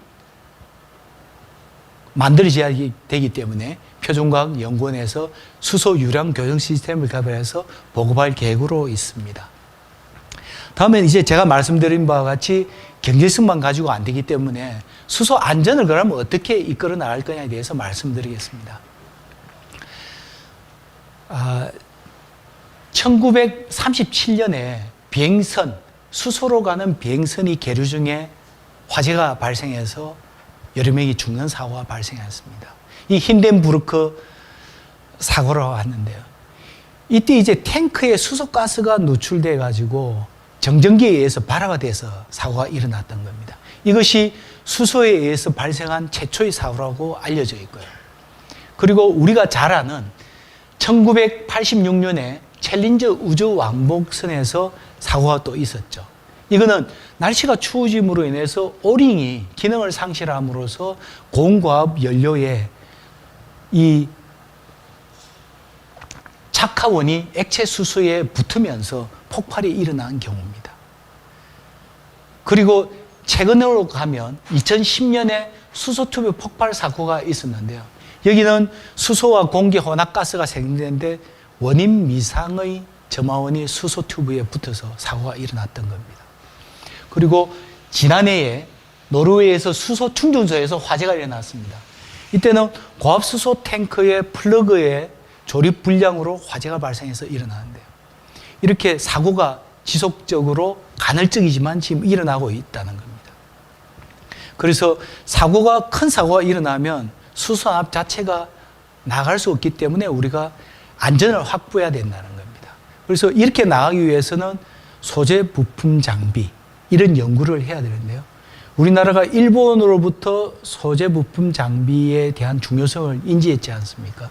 만들어져야 되기 때문에 표준과학연구원에서 수소 유량 교정 시스템을 개발해서 보급할 계획으로 있습니다. 다음엔 이제 제가 말씀드린 바와 같이 경제성만 가지고 안 되기 때문에 수소 안전을 그러면 어떻게 이끌어 나갈 거냐에 대해서 말씀드리겠습니다. 1937년에 비행선, 수소로 가는 비행선이 계류 중에 화재가 발생해서 여러 명이 죽는 사고가 발생했습니다. 이 힌덴부르크 사고로 왔는데요. 이때 이제 탱크에 수소가스가 누출돼 가지고 정전기에 의해서 발화가 돼서 사고가 일어났던 겁니다. 이것이 수소에 의해서 발생한 최초의 사고라고 알려져 있고요. 그리고 우리가 잘 아는 1986년에 챌린저 우주 왕복선에서 사고가 또 있었죠. 이거는 날씨가 추워짐으로 인해서 오링이 기능을 상실함으로써 고온과합 연료에 이 착화원이 액체 수소에 붙으면서 폭발이 일어난 경우입니다. 그리고 최근으로 가면 2010년에 수소 튜브 폭발 사고가 있었는데요. 여기는 수소와 공기 혼합가스가 생기는데 원인 미상의 점화원이 수소 튜브에 붙어서 사고가 일어났던 겁니다. 그리고 지난해에 노르웨이에서 수소 충전소에서 화재가 일어났습니다. 이때는 고압수소 탱크의 플러그의 조립 불량으로 화재가 발생해서 일어나는데요. 이렇게 사고가 지속적으로 간헐적이지만 지금 일어나고 있다는 겁니다. 그래서 큰 사고가 일어나면 수소압 자체가 나갈 수 없기 때문에 우리가 안전을 확보해야 된다는 겁니다. 그래서 이렇게 나가기 위해서는 소재 부품 장비 이런 연구를 해야 되는데요. 우리나라가 일본으로부터 소재 부품 장비에 대한 중요성을 인지했지 않습니까?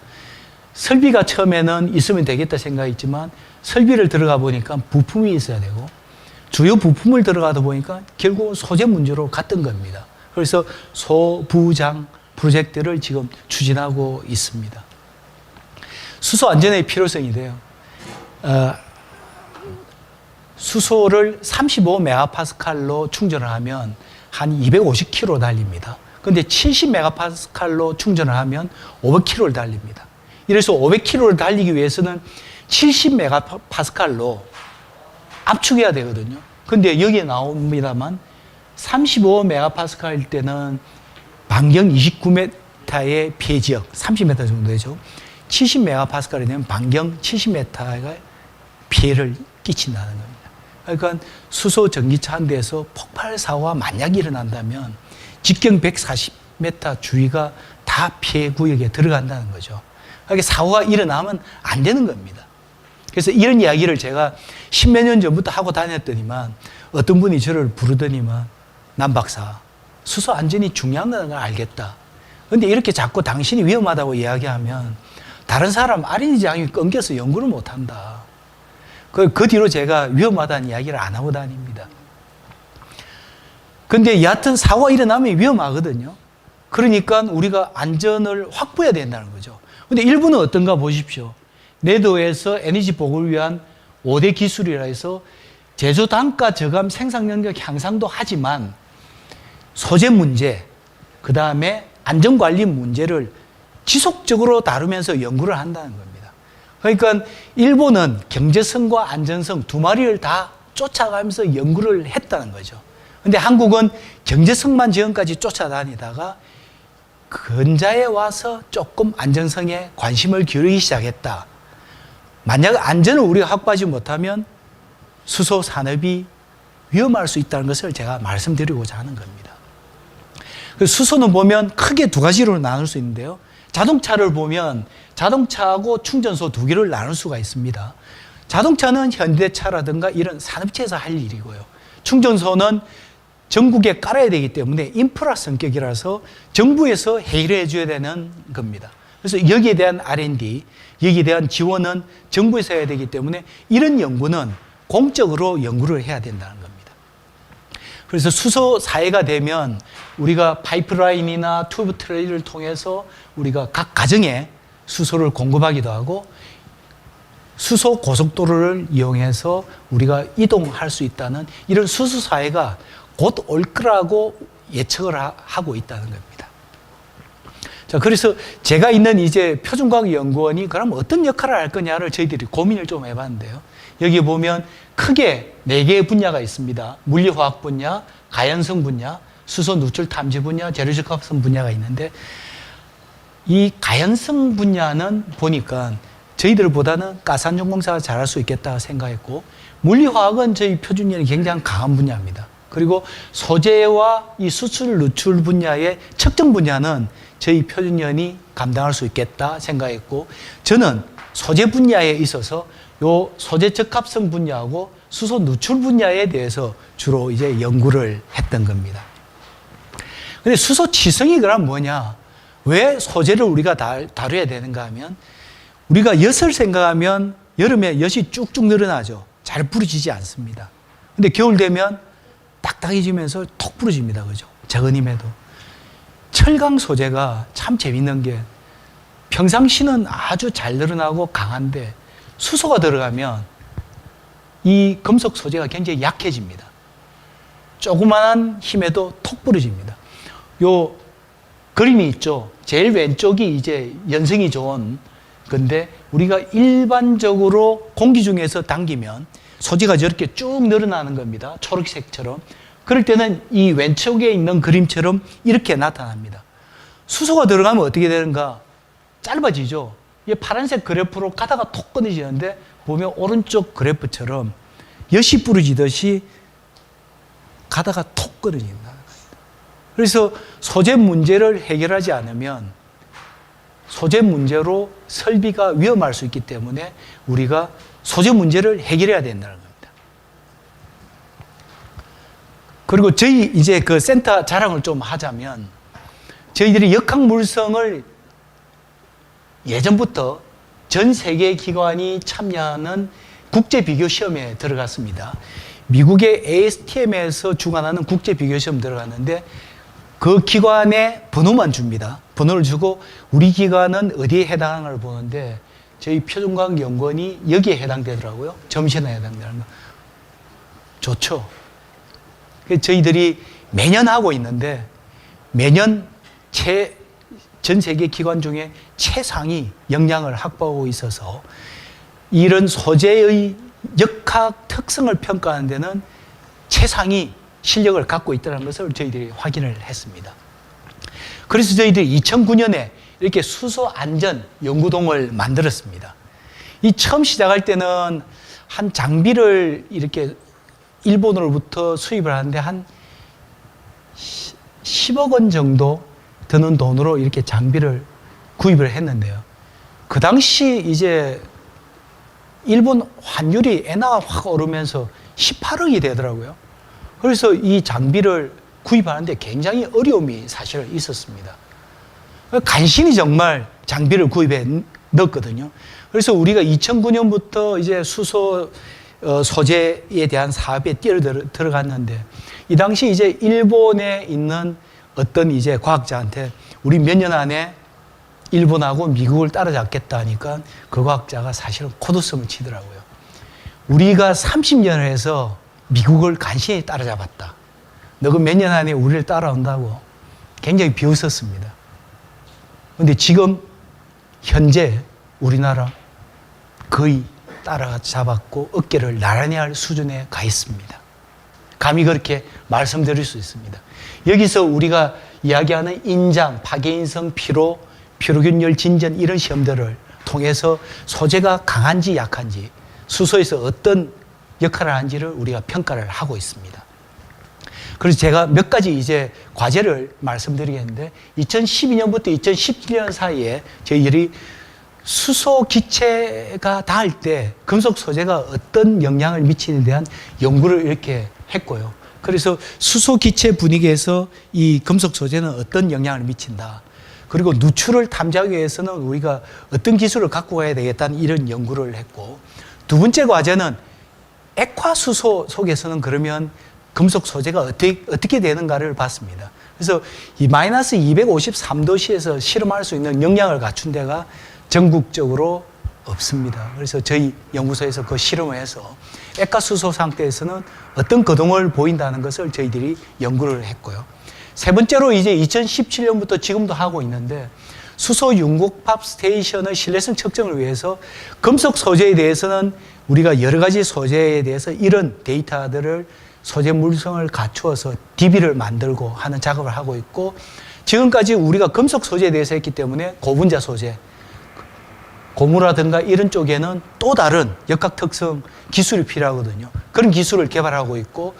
설비가 처음에는 있으면 되겠다 생각했지만 설비를 들어가 보니까 부품이 있어야 되고 주요 부품을 들어가다 보니까 결국은 소재 문제로 갔던 겁니다. 그래서 소부장 프로젝트를 지금 추진하고 있습니다. 수소 안전의 필요성이 돼요. 수소를 35메가파스칼로 충전을 하면 한 250km 달립니다. 그런데 70메가파스칼로 충전을 하면 500km를 달립니다. 이래서 500km를 달리기 위해서는 70메가파스칼로 압축해야 되거든요. 그런데 여기에 나옵니다만 35메가파스칼일 때는 반경 29m의 피해 지역, 30m 정도 되죠. 70메가파스칼이 되면 반경 70m의 피해를 끼친다는 겁니다. 그러니까 수소 전기차 한 대에서 폭발 사고가 만약 일어난다면 직경 140m 주위가 다 피해 구역에 들어간다는 거죠. 그러니까 사고가 일어나면 안 되는 겁니다. 그래서 이런 이야기를 제가 10몇 년 전부터 하고 다녔더니만 어떤 분이 저를 부르더니만 남 박사, 수소 안전이 중요한 걸 알겠다. 그런데 이렇게 자꾸 당신이 위험하다고 이야기하면 다른 사람 아린이장이 끊겨서 연구를 못한다. 그 뒤로 제가 위험하다는 이야기를 안 하고 다닙니다. 근데 여하튼 사고가 일어나면 위험하거든요. 그러니까 우리가 안전을 확보해야 된다는 거죠. 근데 일부는 어떤가 보십시오. 내도에서 에너지 보급을 위한 5대 기술이라 해서 제조 단가 저감 생산 능력 향상도 하지만 소재 문제, 그 다음에 안전관리 문제를 지속적으로 다루면서 연구를 한다는 겁니다. 그러니까 일본은 경제성과 안전성 두 마리를 다 쫓아가면서 연구를 했다는 거죠. 근데 한국은 경제성만 지금까지 쫓아다니다가 근자에 와서 조금 안전성에 관심을 기울이기 시작했다. 만약 안전을 우리가 확보하지 못하면 수소 산업이 위험할 수 있다는 것을 제가 말씀드리고자 하는 겁니다. 수소는 보면 크게 두 가지로 나눌 수 있는데요. 자동차를 보면 자동차하고 충전소 두 개를 나눌 수가 있습니다. 자동차는 현대차라든가 이런 산업체에서 할 일이고요. 충전소는 전국에 깔아야 되기 때문에 인프라 성격이라서 정부에서 해결해 줘야 되는 겁니다. 그래서 여기에 대한 R&D, 여기에 대한 지원은 정부에서 해야 되기 때문에 이런 연구는 공적으로 연구를 해야 된다는 겁니다. 그래서 수소 사회가 되면 우리가 파이프라인이나 튜브 트레이를 통해서 우리가 각 가정에 수소를 공급하기도 하고 수소 고속도로를 이용해서 우리가 이동할 수 있다는 이런 수소 사회가 곧 올 거라고 예측을 하고 있다는 겁니다. 자, 그래서 제가 있는 이제 표준과학연구원이 그럼 어떤 역할을 할 거냐를 저희들이 고민을 좀 해봤는데요. 여기 보면 크게 4개의 분야가 있습니다. 물리화학 분야, 가연성 분야, 수소 누출 탐지 분야, 재료적합성 분야가 있는데 이 가연성 분야는 보니까 저희들보다는 가스안전공사가 잘할 수 있겠다 생각했고 물리화학은 저희 표준연이 굉장히 강한 분야입니다. 그리고 소재와 이 수출 누출 분야의 측정 분야는 저희 표준연이 감당할 수 있겠다 생각했고 저는 소재 분야에 있어서 요 소재 적합성 분야하고 수소 누출 분야에 대해서 주로 이제 연구를 했던 겁니다. 근데 수소 치성이 그럼 뭐냐? 왜 소재를 우리가 다뤄야 되는가 하면 우리가 엿을 생각하면 여름에 엿이 쭉쭉 늘어나죠. 잘 부러지지 않습니다. 근데 겨울 되면 딱딱해지면서 톡 부러집니다. 그죠? 적은 힘에도. 철강 소재가 참 재밌는 게 평상시는 아주 잘 늘어나고 강한데 수소가 들어가면 이 금속 소재가 굉장히 약해집니다. 조그만한 힘에도 톡 부러집니다. 요 그림이 있죠. 제일 왼쪽이 이제 연성이 좋은 건데 우리가 일반적으로 공기 중에서 당기면 소재가 저렇게 쭉 늘어나는 겁니다. 초록색처럼. 그럴 때는 이 왼쪽에 있는 그림처럼 이렇게 나타납니다. 수소가 들어가면 어떻게 되는가? 짧아지죠. 이 파란색 그래프로 가다가 톡 끊어지는데 보면 오른쪽 그래프처럼 엿이 부러지듯이 가다가 톡 끊어진다. 그래서 소재 문제를 해결하지 않으면 소재 문제로 설비가 위험할 수 있기 때문에 우리가 소재 문제를 해결해야 된다는 겁니다. 그리고 저희 이제 그 센터 자랑을 좀 하자면 저희들이 역학물성을 예전부터 전 세계 기관이 참여하는 국제 비교 시험에 들어갔습니다. 미국의 ASTM에서 주관하는 국제 비교 시험 들어갔는데 그 기관에 번호만 줍니다. 번호를 주고 우리 기관은 어디에 해당하는가를 보는데 저희 표준과학연구원이 여기에 해당되더라고요. 점심에 해당되는 거. 좋죠. 저희들이 매년 하고 있는데 매년 전 세계 기관 중에 최상위 역량을 확보하고 있어서 이런 소재의 역학 특성을 평가하는 데는 최상위 실력을 갖고 있다는 것을 저희들이 확인을 했습니다. 그래서 저희들이 2009년에 이렇게 수소 안전 연구동을 만들었습니다. 이 처음 시작할 때는 한 장비를 이렇게 일본으로부터 수입을 하는데 한 10억 원 정도 드는 돈으로 이렇게 장비를 구입을 했는데요. 그 당시 이제 일본 환율이 엔화가 확 오르면서 18억이 되더라고요. 그래서 이 장비를 구입하는데 굉장히 어려움이 사실 있었습니다. 간신히 정말 장비를 구입해 넣었거든요. 그래서 우리가 2009년부터 이제 수소 소재에 대한 사업에 뛰어들어갔는데 이 당시 이제 일본에 있는 어떤 이제 과학자한테 우리 몇 년 안에 일본하고 미국을 따라잡겠다 하니까 그 과학자가 사실은 코드성을 치더라고요. 우리가 30년을 해서 미국을 간신히 따라잡았다. 너가 몇 년 안에 우리를 따라온다고 굉장히 비웃었습니다. 그런데 지금 현재 우리나라 거의 따라잡았고 어깨를 나란히 할 수준에 가 있습니다. 감히 그렇게 말씀드릴 수 있습니다. 여기서 우리가 이야기하는 인장, 파괴인성, 피로, 피로균열 진전 이런 시험들을 통해서 소재가 강한지 약한지 수소에서 어떤 역할을 하는지를 우리가 평가를 하고 있습니다. 그래서 제가 몇 가지 이제 과제를 말씀드리겠는데 2012년부터 2017년 사이에 저희들이 수소 기체가 닿을 때 금속 소재가 어떤 영향을 미치는 데 대한 연구를 이렇게 했고요. 그래서 수소 기체 분위기에서 이 금속 소재는 어떤 영향을 미친다. 그리고 누출을 탐지하기 위해서는 우리가 어떤 기술을 갖고 가야 되겠다는 이런 연구를 했고, 두 번째 과제는 액화수소 속에서는 그러면 금속 소재가 어떻게 되는가를 봤습니다. 그래서 이 마이너스 253도씨에서 실험할 수 있는 역량을 갖춘 데가 전국적으로 없습니다. 그래서 저희 연구소에서 그 실험을 해서 액화수소 상태에서는 어떤 거동을 보인다는 것을 저희들이 연구를 했고요. 세 번째로 이제 2017년부터 지금도 하고 있는데 수소 융곡팝 스테이션의 신뢰성 측정을 위해서 금속 소재에 대해서는 우리가 여러 가지 소재에 대해서 이런 데이터들을 소재 물성을 갖추어서 DB를 만들고 하는 작업을 하고 있고, 지금까지 우리가 금속 소재에 대해서 했기 때문에 고분자 소재, 고무라든가 이런 쪽에는 또 다른 역학 특성 기술이 필요하거든요. 그런 기술을 개발하고 있고,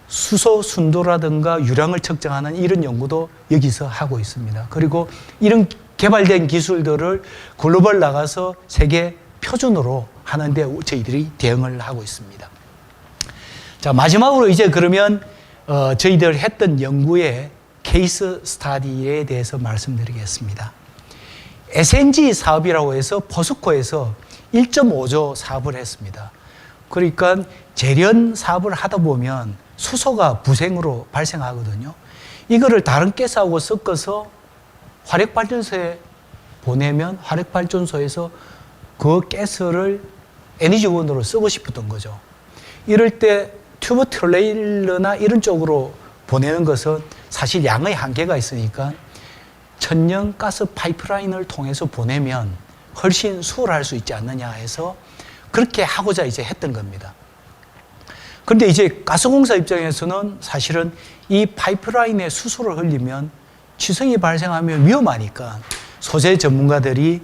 수소 순도라든가 유량을 측정하는 이런 연구도 여기서 하고 있습니다. 그리고 이런 개발된 기술들을 글로벌 나가서 세계 표준으로 하는데 저희들이 대응을 하고 있습니다. 자, 마지막으로 이제 그러면 저희들 했던 연구의 케이스 스타디에 대해서 말씀드리겠습니다. SNG 사업이라고 해서 포스코에서 1.5조 사업을 했습니다. 그러니까 재련 사업을 하다 보면 수소가 부생으로 발생하거든요. 이거를 다른 가스하고 섞어서 화력발전소에 보내면 화력발전소에서 그 가스를 에너지원으로 쓰고 싶었던 거죠. 이럴 때 튜브 트레일러나 이런 쪽으로 보내는 것은 사실 양의 한계가 있으니까 천연 가스 파이프라인을 통해서 보내면 훨씬 수월할 수 있지 않느냐 해서 그렇게 하고자 이제 했던 겁니다. 그런데 이제 가스공사 입장에서는 사실은 이 파이프라인에 수소를 흘리면 취성이 발생하면 위험하니까 소재 전문가들이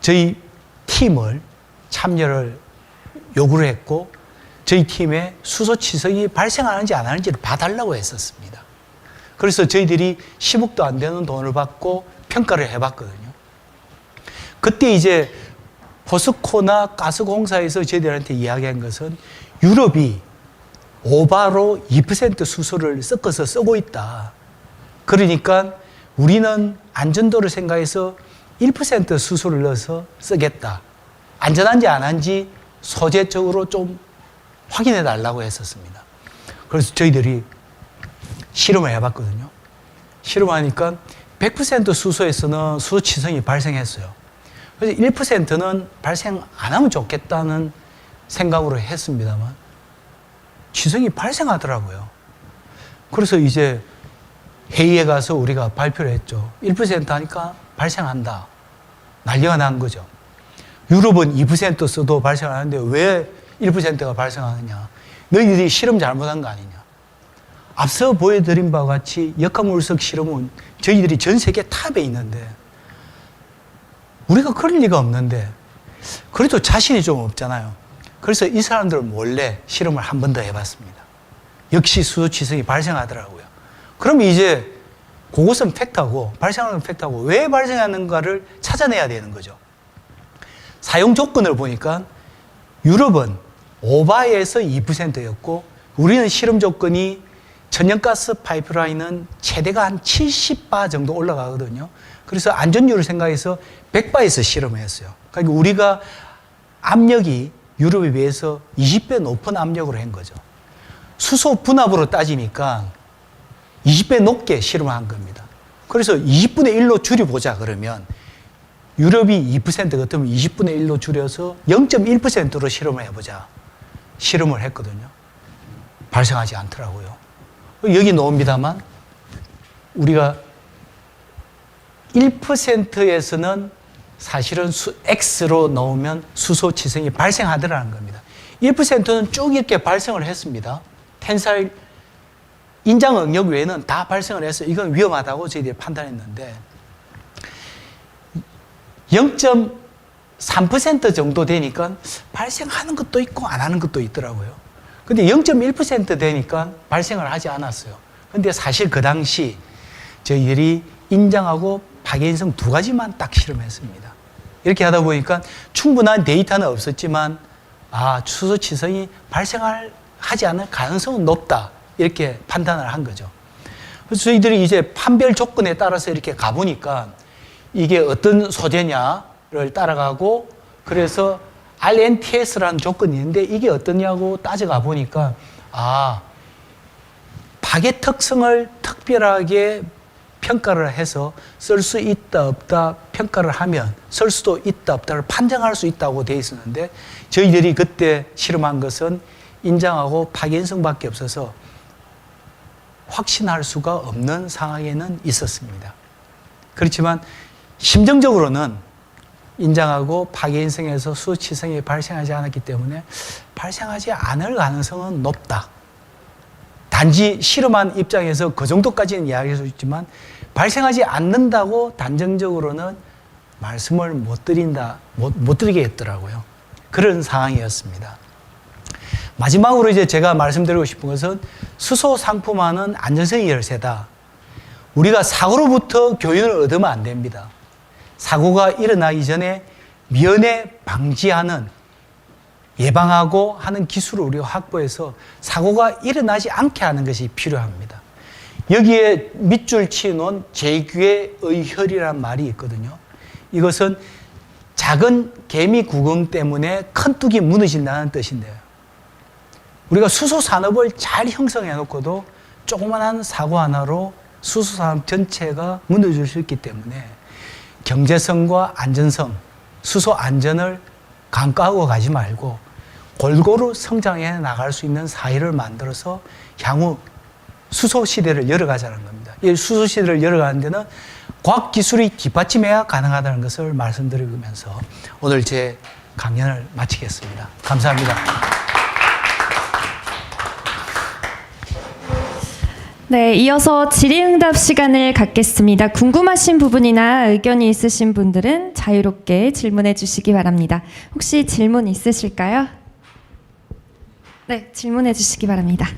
저희 팀을 참여를 요구를 했고, 저희 팀에 수소 취성이 발생하는지 안 하는지를 봐달라고 했었습니다. 그래서 저희들이 10억도 안 되는 돈을 받고 평가를 해봤거든요. 그때 이제 포스코나 가스공사에서 저희들한테 이야기한 것은 유럽이 오바로 2% 수소를 섞어서 쓰고 있다. 그러니까 우리는 안전도를 생각해서 1% 수소를 넣어서 쓰겠다. 안전한지 안 한지 소재적으로 좀 확인해 달라고 했었습니다. 그래서 저희들이 실험을 해봤거든요. 실험하니까 100% 수소에서는 수소 취성이 발생했어요. 그래서 1%는 발생 안 하면 좋겠다는 생각으로 했습니다만 취성이 발생하더라고요. 그래서 이제 회의에 가서 우리가 발표를 했죠. 1% 하니까 발생한다. 난리가 난 거죠. 유럽은 2% 써도 발생하는데 왜 1%가 발생하느냐. 너희들이 실험 잘못한 거 아니냐. 앞서 보여드린 바와 같이 역학물석 실험은 저희들이 전 세계 탑에 있는데 우리가 그럴 리가 없는데 그래도 자신이 좀 없잖아요. 그래서 이 사람들 몰래 실험을 한 번 더 해봤습니다. 역시 수소 취성이 발생하더라고요. 그럼 이제 그것은 팩트하고 발생하는 팩트하고 왜 발생하는가를 찾아내야 되는 거죠. 사용 조건을 보니까 유럽은 5바에서 2%였고 우리는 실험 조건이 천연가스 파이프라인은 최대가 한 70바 정도 올라가거든요. 그래서 안전율을 생각해서 100바에서 실험을 했어요. 그러니까 우리가 압력이 유럽에 비해서 20배 높은 압력으로 한 거죠. 수소 분압으로 따지니까 20배 높게 실험을 한 겁니다. 그래서 20분의 1로 줄여보자 그러면 유럽이 2% 같으면 20분의 1로 줄여서 0.1%로 실험을 해보자. 실험을 했거든요. 발생하지 않더라고요. 여기 나옵니다만 우리가 1%에서는 사실은 X로 넣으면 수소치성이 발생하더라는 겁니다. 1%는 쭉 이렇게 발생을 했습니다. 텐사일 인장 응력 외에는 다 발생을 해서 이건 위험하다고 저희들이 판단했는데 0.3% 정도 되니까 발생하는 것도 있고 안 하는 것도 있더라고요. 근데 0.1% 되니까 발생을 하지 않았어요. 근데 사실 그 당시 저희들이 인장하고 파괴인성 두 가지만 딱 실험했습니다. 이렇게 하다 보니까 충분한 데이터는 없었지만 수소치성이 발생하지 않을 가능성은 높다. 이렇게 판단을 한 거죠. 그래서 저희들이 이제 판별 조건에 따라서 이렇게 가보니까 이게 어떤 소재냐를 따라가고 그래서 RNTS라는 조건이 있는데 이게 어떠냐고 따져가 보니까 파괴 특성을 특별하게 평가를 해서 쓸 수 있다 없다 평가를 하면 쓸 수도 있다 없다를 판정할 수 있다고 돼 있었는데 저희들이 그때 실험한 것은 인장하고 파괴인성밖에 없어서 확신할 수가 없는 상황에는 있었습니다. 그렇지만 심정적으로는 인장하고 파괴인성에서 수소치성이 발생하지 않았기 때문에 발생하지 않을 가능성은 높다. 단지 실험한 입장에서 그 정도까지는 이야기할 수 있지만 발생하지 않는다고 단정적으로는 말씀을 못 드리겠더라고요. 그런 상황이었습니다. 마지막으로 이제 제가 말씀드리고 싶은 것은 수소 상품화는 안전성이 열세다. 우리가 사고로부터 교훈을 얻으면 안 됩니다. 사고가 일어나기 전에 미연에 방지하는 예방하고 하는 기술을 우리가 확보해서 사고가 일어나지 않게 하는 것이 필요합니다. 여기에 밑줄 치놓은 제규의 의혈이란 말이 있거든요. 이것은 작은 개미 구멍 때문에 큰 뚝이 무너진다는 뜻인데요. 우리가 수소 산업을 잘 형성해 놓고도 조그만한 사고 하나로 수소 산업 전체가 무너질 수 있기 때문에 경제성과 안전성, 수소 안전을 간과하고 가지 말고 골고루 성장해 나갈 수 있는 사회를 만들어서 향후 수소 시대를 열어가자는 겁니다. 이 수소 시대를 열어가는 데는 과학기술이 뒷받침해야 가능하다는 것을 말씀드리면서 오늘 제 강연을 마치겠습니다. 감사합니다. 네, 이어서 질의응답 시간을 갖겠습니다. 궁금하신 부분이나 의견이 있으신 분들은 자유롭게 질문해 주시기 바랍니다. 혹시 질문 있으실까요? 네, 질문해 주시기 바랍니다.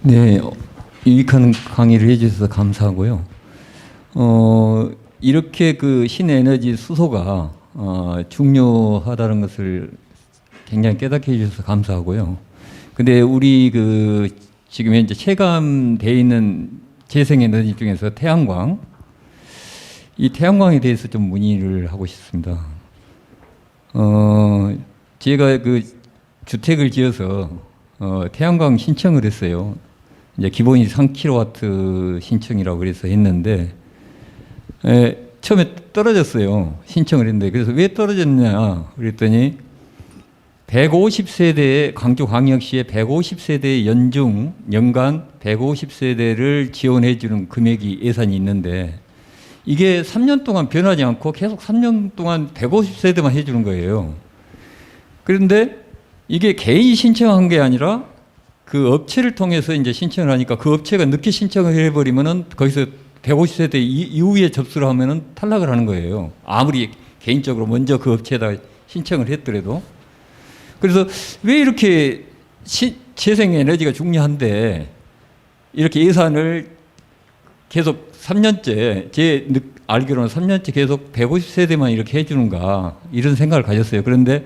네, 유익한 강의를 해주셔서 감사하고요. 이렇게 그 신에너지 수소가 중요하다는 것을 굉장히 깨닫게 해주셔서 감사하고요. 근데 우리 그 지금 현재 체감되어 있는 재생에너지 중에서 태양광, 이 태양광에 대해서 좀 문의를 하고 싶습니다. 제가 그 주택을 지어서 태양광 신청을 했어요. 이제 기본이 3kW 신청이라고 그래서 했는데 처음에 떨어졌어요. 신청을 했는데 그래서 왜 떨어졌냐 그랬더니 150세대의 광주광역시의 150세대 연중 연간 150세대를 지원해 주는 금액이 예산이 있는데 이게 3년 동안 변하지 않고 계속 3년 동안 150세대만 해주는 거예요. 그런데 이게 개인이 신청한 게 아니라 그 업체를 통해서 이제 신청을 하니까 그 업체가 늦게 신청을 해버리면은 거기서 150세대 이후에 접수를 하면은 탈락을 하는 거예요. 아무리 개인적으로 먼저 그 업체에다 신청을 했더라도. 그래서 왜 이렇게 재생에너지가 중요한데 이렇게 예산을 계속 3년째, 제 알기로는 3년째 계속 150세대만 이렇게 해주는가 이런 생각을 가졌어요. 그런데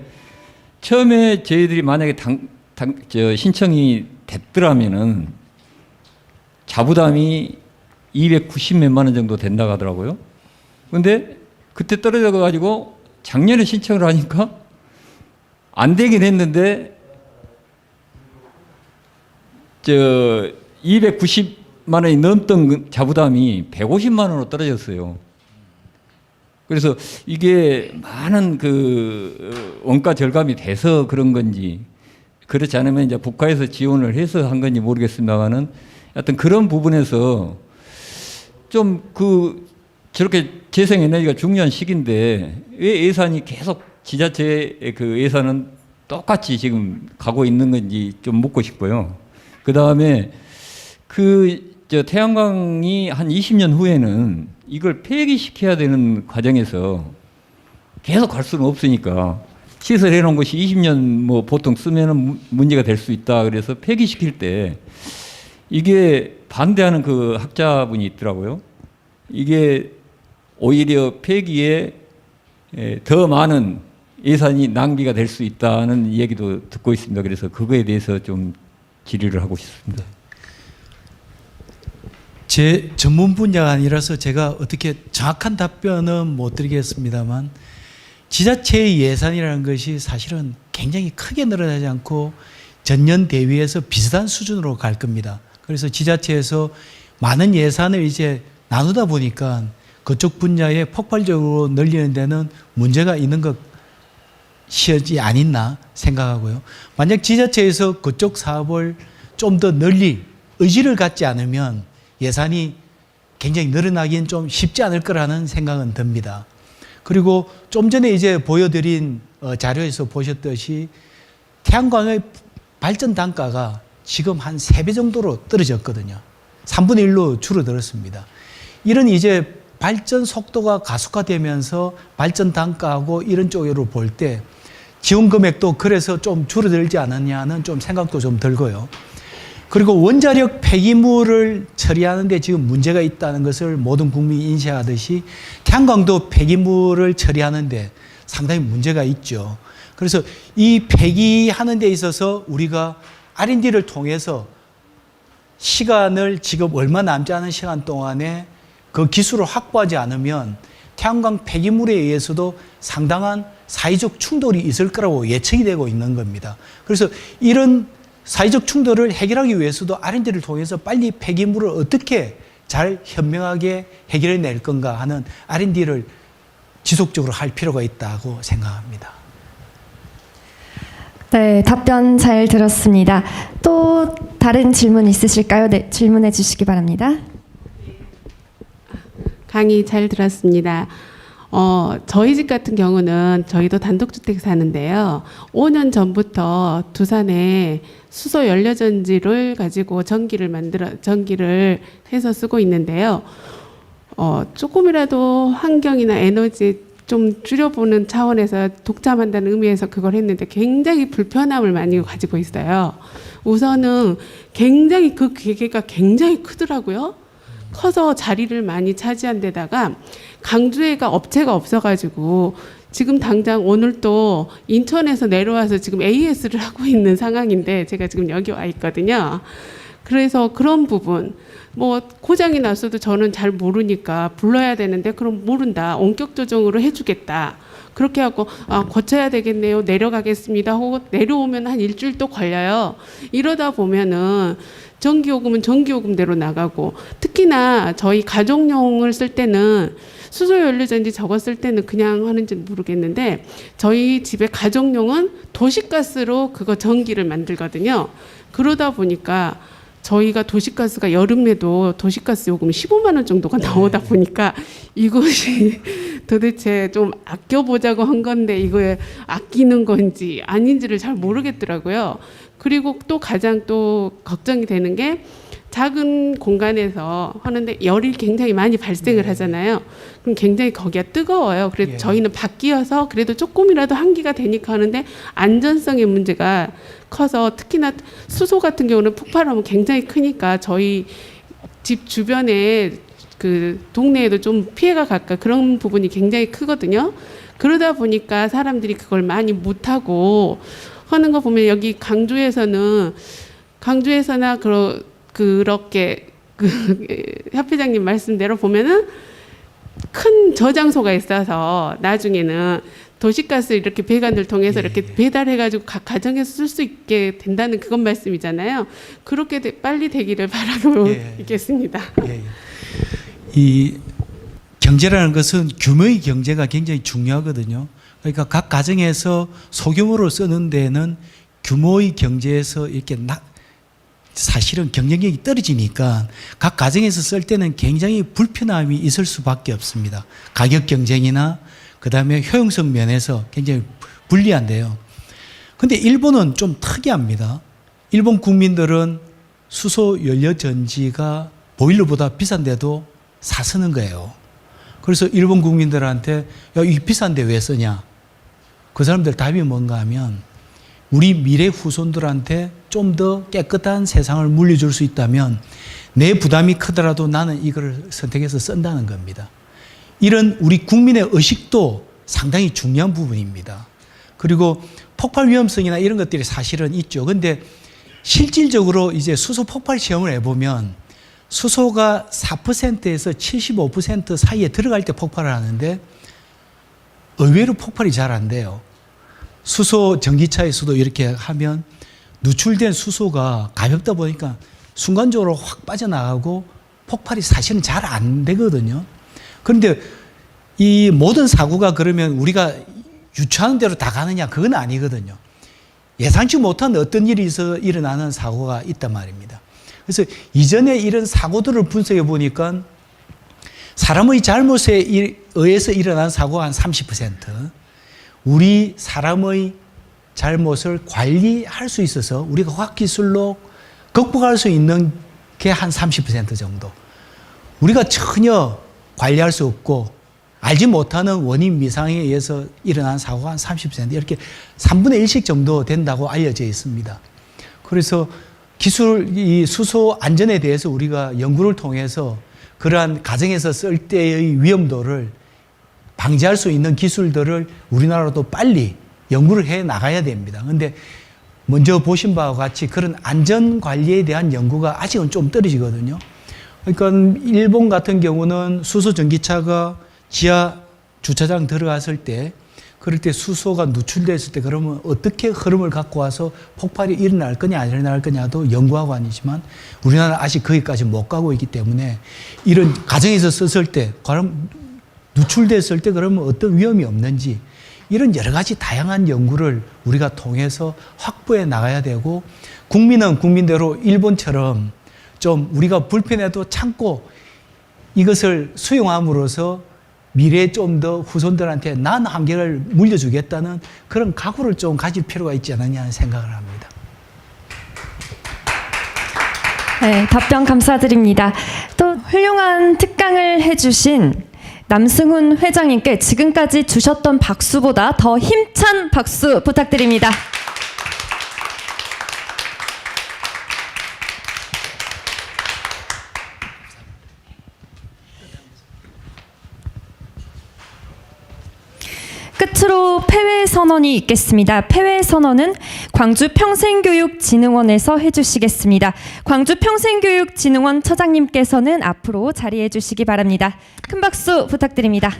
처음에 저희들이 만약에 신청이 됐더라면은 자부담이 290몇만 원 정도 된다고 하더라고요. 근데 그때 떨어져 가지고 작년에 신청을 하니까 안 되긴 했는데 290만 원이 넘던 자부담이 150만 원으로 떨어졌어요. 그래서 이게 많은 그 원가 절감이 돼서 그런 건지 그렇지 않으면 이제 국가에서 지원을 해서 한 건지 모르겠습니다만은 하여튼 그런 부분에서 좀 그 저렇게 재생에너지가 중요한 시기인데 왜 예산이 계속 지자체의 그 예산은 똑같이 지금 가고 있는 건지 좀 묻고 싶고요. 그 다음에 태양광이 한 20년 후에는 이걸 폐기시켜야 되는 과정에서 계속 갈 수는 없으니까 시설해 놓은 것이 20년 뭐 보통 쓰면은 문제가 될 수 있다. 그래서 폐기시킬 때 이게 반대하는 그 학자분이 있더라고요. 이게 오히려 폐기에 더 많은 예산이 낭비가 될 수 있다는 얘기도 듣고 있습니다. 그래서 그거에 대해서 좀 질의를 하고 싶습니다. 제 전문 분야가 아니라서 제가 어떻게 정확한 답변은 못 드리겠습니다만 지자체의 예산이라는 것이 사실은 굉장히 크게 늘어나지 않고 전년 대비해서 비슷한 수준으로 갈 겁니다. 그래서 지자체에서 많은 예산을 이제 나누다 보니까 그쪽 분야에 폭발적으로 늘리는 데는 문제가 있는 것이지 아니나 생각하고요. 만약 지자체에서 그쪽 사업을 좀 더 널리 의지를 갖지 않으면 예산이 굉장히 늘어나긴 좀 쉽지 않을 거라는 생각은 듭니다. 그리고 좀 전에 이제 보여드린 자료에서 보셨듯이 태양광의 발전 단가가 지금 한 3배 정도로 떨어졌거든요. 3분의 1로 줄어들었습니다. 이런 이제 발전 속도가 가속화되면서 발전 단가하고 이런 쪽으로 볼 때 지원 금액도 그래서 좀 줄어들지 않았냐는 좀 생각도 좀 들고요. 그리고 원자력 폐기물을 처리하는 데 지금 문제가 있다는 것을 모든 국민이 인식하듯이 태양광도 폐기물을 처리하는 데 상당히 문제가 있죠. 그래서 이 폐기하는 데 있어서 우리가 R&D를 통해서 시간을 지금 얼마 남지 않은 시간 동안에 그 기술을 확보하지 않으면 태양광 폐기물에 의해서도 상당한 사회적 충돌이 있을 거라고 예측이 되고 있는 겁니다. 그래서 이런 사회적 충돌을 해결하기 위해서도 R&D를 통해서 빨리 폐기물을 어떻게 잘 현명하게 해결해 낼 건가 하는 R&D를 지속적으로 할 필요가 있다고 생각합니다. 네, 답변 잘 들었습니다. 또 다른 질문 있으실까요? 네, 질문해 주시기 바랍니다. 강의 잘 들었습니다. 저희 집 같은 경우는 저희도 단독주택 사는데요. 5년 전부터 두산에 수소 연료전지를 가지고 전기를 해서 쓰고 있는데요. 조금이라도 환경이나 에너지 좀 줄여보는 차원에서 독잠한다는 의미에서 그걸 했는데 굉장히 불편함을 많이 가지고 있어요. 우선은 굉장히 그 기계가 굉장히 크더라고요. 커서 자리를 많이 차지한 데다가 강주에가 업체가 없어가지고 지금 당장 오늘 또 인천에서 내려와서 지금 AS를 하고 있는 상황인데 제가 지금 여기 와 있거든요. 그래서 그런 부분 뭐 고장이 났어도 저는 잘 모르니까 불러야 되는데 그럼 모른다. 원격 조정으로 해주겠다. 그렇게 하고 고쳐야 되겠네요. 내려가겠습니다. 하고 내려오면 한 일주일 또 걸려요. 이러다 보면은 전기요금은 전기요금대로 나가고 특히나 저희 가정용을 쓸 때는 수소연료전지 저거 쓸 때는 그냥 하는지는 모르겠는데 저희 집에 가정용은 도시가스로 그거 전기를 만들거든요. 그러다 보니까 저희가 도시가스가 여름에도 도시가스 요금이 15만 원 정도가 나오다 보니까 이것이 도대체 좀 아껴보자고 한 건데 이거에 아끼는 건지 아닌지를 잘 모르겠더라고요. 그리고 또 가장 또 걱정이 되는 게 작은 공간에서 하는데 열이 굉장히 많이 발생을 하잖아요. 그럼 굉장히 거기가 뜨거워요. 그래서 저희는 밖이어서 그래도 조금이라도 환기가 되니까 하는데 안전성의 문제가 커서 특히나 수소 같은 경우는 폭발하면 굉장히 크니까 저희 집 주변에 그 동네에도 좀 피해가 갈까 그런 부분이 굉장히 크거든요. 그러다 보니까 사람들이 그걸 많이 못하고 하는 거 보면 여기 강주에서나 그렇게 협회장님 말씀대로 보면은 큰 저장소가 있어서 나중에는 도시가스 이렇게 배관을 통해서 이렇게 배달해가지고 각 가정에서 쓸 수 있게 된다는 그건 말씀이잖아요. 그렇게 빨리 되기를 바라고 있겠습니다. 이 경제라는 것은 규모의 경제가 굉장히 중요하거든요. 그러니까 각 가정에서 소규모로 쓰는 데는 규모의 경제에서 이렇게 사실은 경쟁력이 떨어지니까 각 가정에서 쓸 때는 굉장히 불편함이 있을 수밖에 없습니다. 가격 경쟁이나 그다음에 효용성 면에서 굉장히 불리한데요. 근데 일본은 좀 특이합니다. 일본 국민들은 수소 연료 전지가 보일러보다 비싼데도 사 쓰는 거예요. 그래서 일본 국민들한테 야, 이 비싼데 왜 쓰냐? 그 사람들 답이 뭔가 하면 우리 미래 후손들한테 좀 더 깨끗한 세상을 물려줄 수 있다면 내 부담이 크더라도 나는 이걸 선택해서 쓴다는 겁니다. 이런 우리 국민의 의식도 상당히 중요한 부분입니다. 그리고 폭발 위험성이나 이런 것들이 사실은 있죠. 근데 실질적으로 이제 수소 폭발 시험을 해보면 수소가 4%에서 75% 사이에 들어갈 때 폭발을 하는데 의외로 폭발이 잘 안 돼요. 수소 전기차에서도 이렇게 하면 누출된 수소가 가볍다 보니까 순간적으로 확 빠져나가고 폭발이 사실은 잘 안 되거든요. 그런데 이 모든 사고가 그러면 우리가 유추하는 대로 다 가느냐? 그건 아니거든요. 예상치 못한 어떤 일이 있어 일어나는 사고가 있단 말입니다. 그래서 이전에 이런 사고들을 분석해 보니까 사람의 잘못에 의해서 일어난 사고가 한 30%, 우리 사람의 잘못을 관리할 수 있어서 우리가 과학기술로 극복할 수 있는 게 한 30% 정도. 우리가 전혀 관리할 수 없고 알지 못하는 원인 미상에 의해서 일어난 사고가 한 30% 이렇게 3분의 1씩 정도 된다고 알려져 있습니다. 그래서 이 수소 안전에 대해서 우리가 연구를 통해서 그러한 가정에서 쓸 때의 위험도를 방지할 수 있는 기술들을 우리나라도 빨리 연구를 해 나가야 됩니다. 그런데 먼저 보신 바와 같이 그런 안전 관리에 대한 연구가 아직은 좀 떨어지거든요. 그러니까 일본 같은 경우는 수소 전기차가 지하 주차장 들어갔을 때 그럴 때 수소가 누출됐을 때 그러면 어떻게 흐름을 갖고 와서 폭발이 일어날 거냐 안 일어날 거냐도 연구하고 아니지만 우리나라는 아직 거기까지 못 가고 있기 때문에 이런 가정에서 썼을 때 그럼 누출됐을 때 그러면 어떤 위험이 없는지 이런 여러 가지 다양한 연구를 우리가 통해서 확보해 나가야 되고 국민은 국민대로 일본처럼 좀 우리가 불편해도 참고 이것을 수용함으로써 미래에 좀 더 후손들한테 나은 환경을 물려주겠다는 그런 각오를 좀 가질 필요가 있지 않느냐 하는 생각을 합니다. 네, 답변 감사드립니다. 또 훌륭한 특강을 해주신 남승훈 회장님께 지금까지 주셨던 박수보다 더 힘찬 박수 부탁드립니다. 끝으로 폐회 선언이 있겠습니다. 폐회 선언은 광주평생교육진흥원에서 해주시겠습니다. 광주평생교육진흥원 처장님께서는 앞으로 자리해 주시기 바랍니다. 큰 박수 부탁드립니다.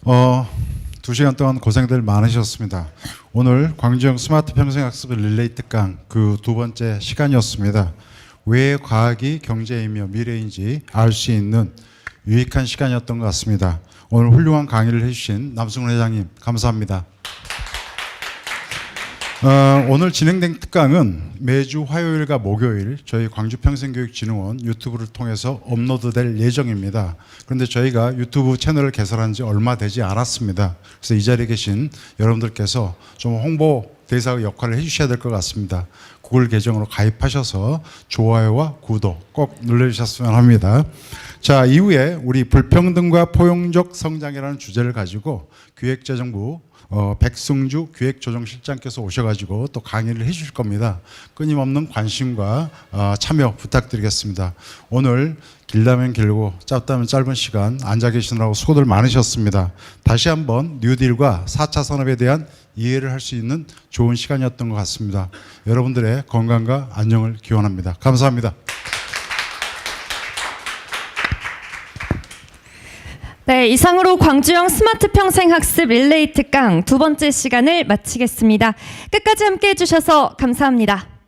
2시간 동안 고생들 많으셨습니다. 오늘 광주형 스마트 평생학습 릴레이 특강 그 두 번째 시간이었습니다. 왜 과학이 경제이며 미래인지 알 수 있는 유익한 시간이었던 것 같습니다. 오늘 훌륭한 강의를 해주신 남승훈 회장님 감사합니다. 오늘 진행된 특강은 매주 화요일과 목요일 저희 광주평생교육진흥원 유튜브를 통해서 업로드될 예정입니다. 그런데 저희가 유튜브 채널을 개설한 지 얼마 되지 않았습니다. 그래서 이 자리에 계신 여러분들께서 좀 홍보 대사의 역할을 해주셔야 될 것 같습니다. 구글 계정으로 가입하셔서 좋아요와 구독 꼭 눌러주셨으면 합니다. 자, 이후에 우리 불평등과 포용적 성장이라는 주제를 가지고 기획재정부 백승주 기획조정실장께서 오셔가지고 또 강의를 해주실 겁니다. 끊임없는 관심과 참여 부탁드리겠습니다. 오늘 길다면 길고 짧다면 짧은 시간 앉아 계시느라고 수고들 많으셨습니다. 다시 한번 뉴딜과 4차 산업에 대한 이해를 할 수 있는 좋은 시간이었던 것 같습니다. 여러분들의 건강과 안녕을 기원합니다. 감사합니다. 네, 이상으로 광주형 스마트 평생학습 릴레이 특강 두 번째 시간을 마치겠습니다. 끝까지 함께 해주셔서 감사합니다.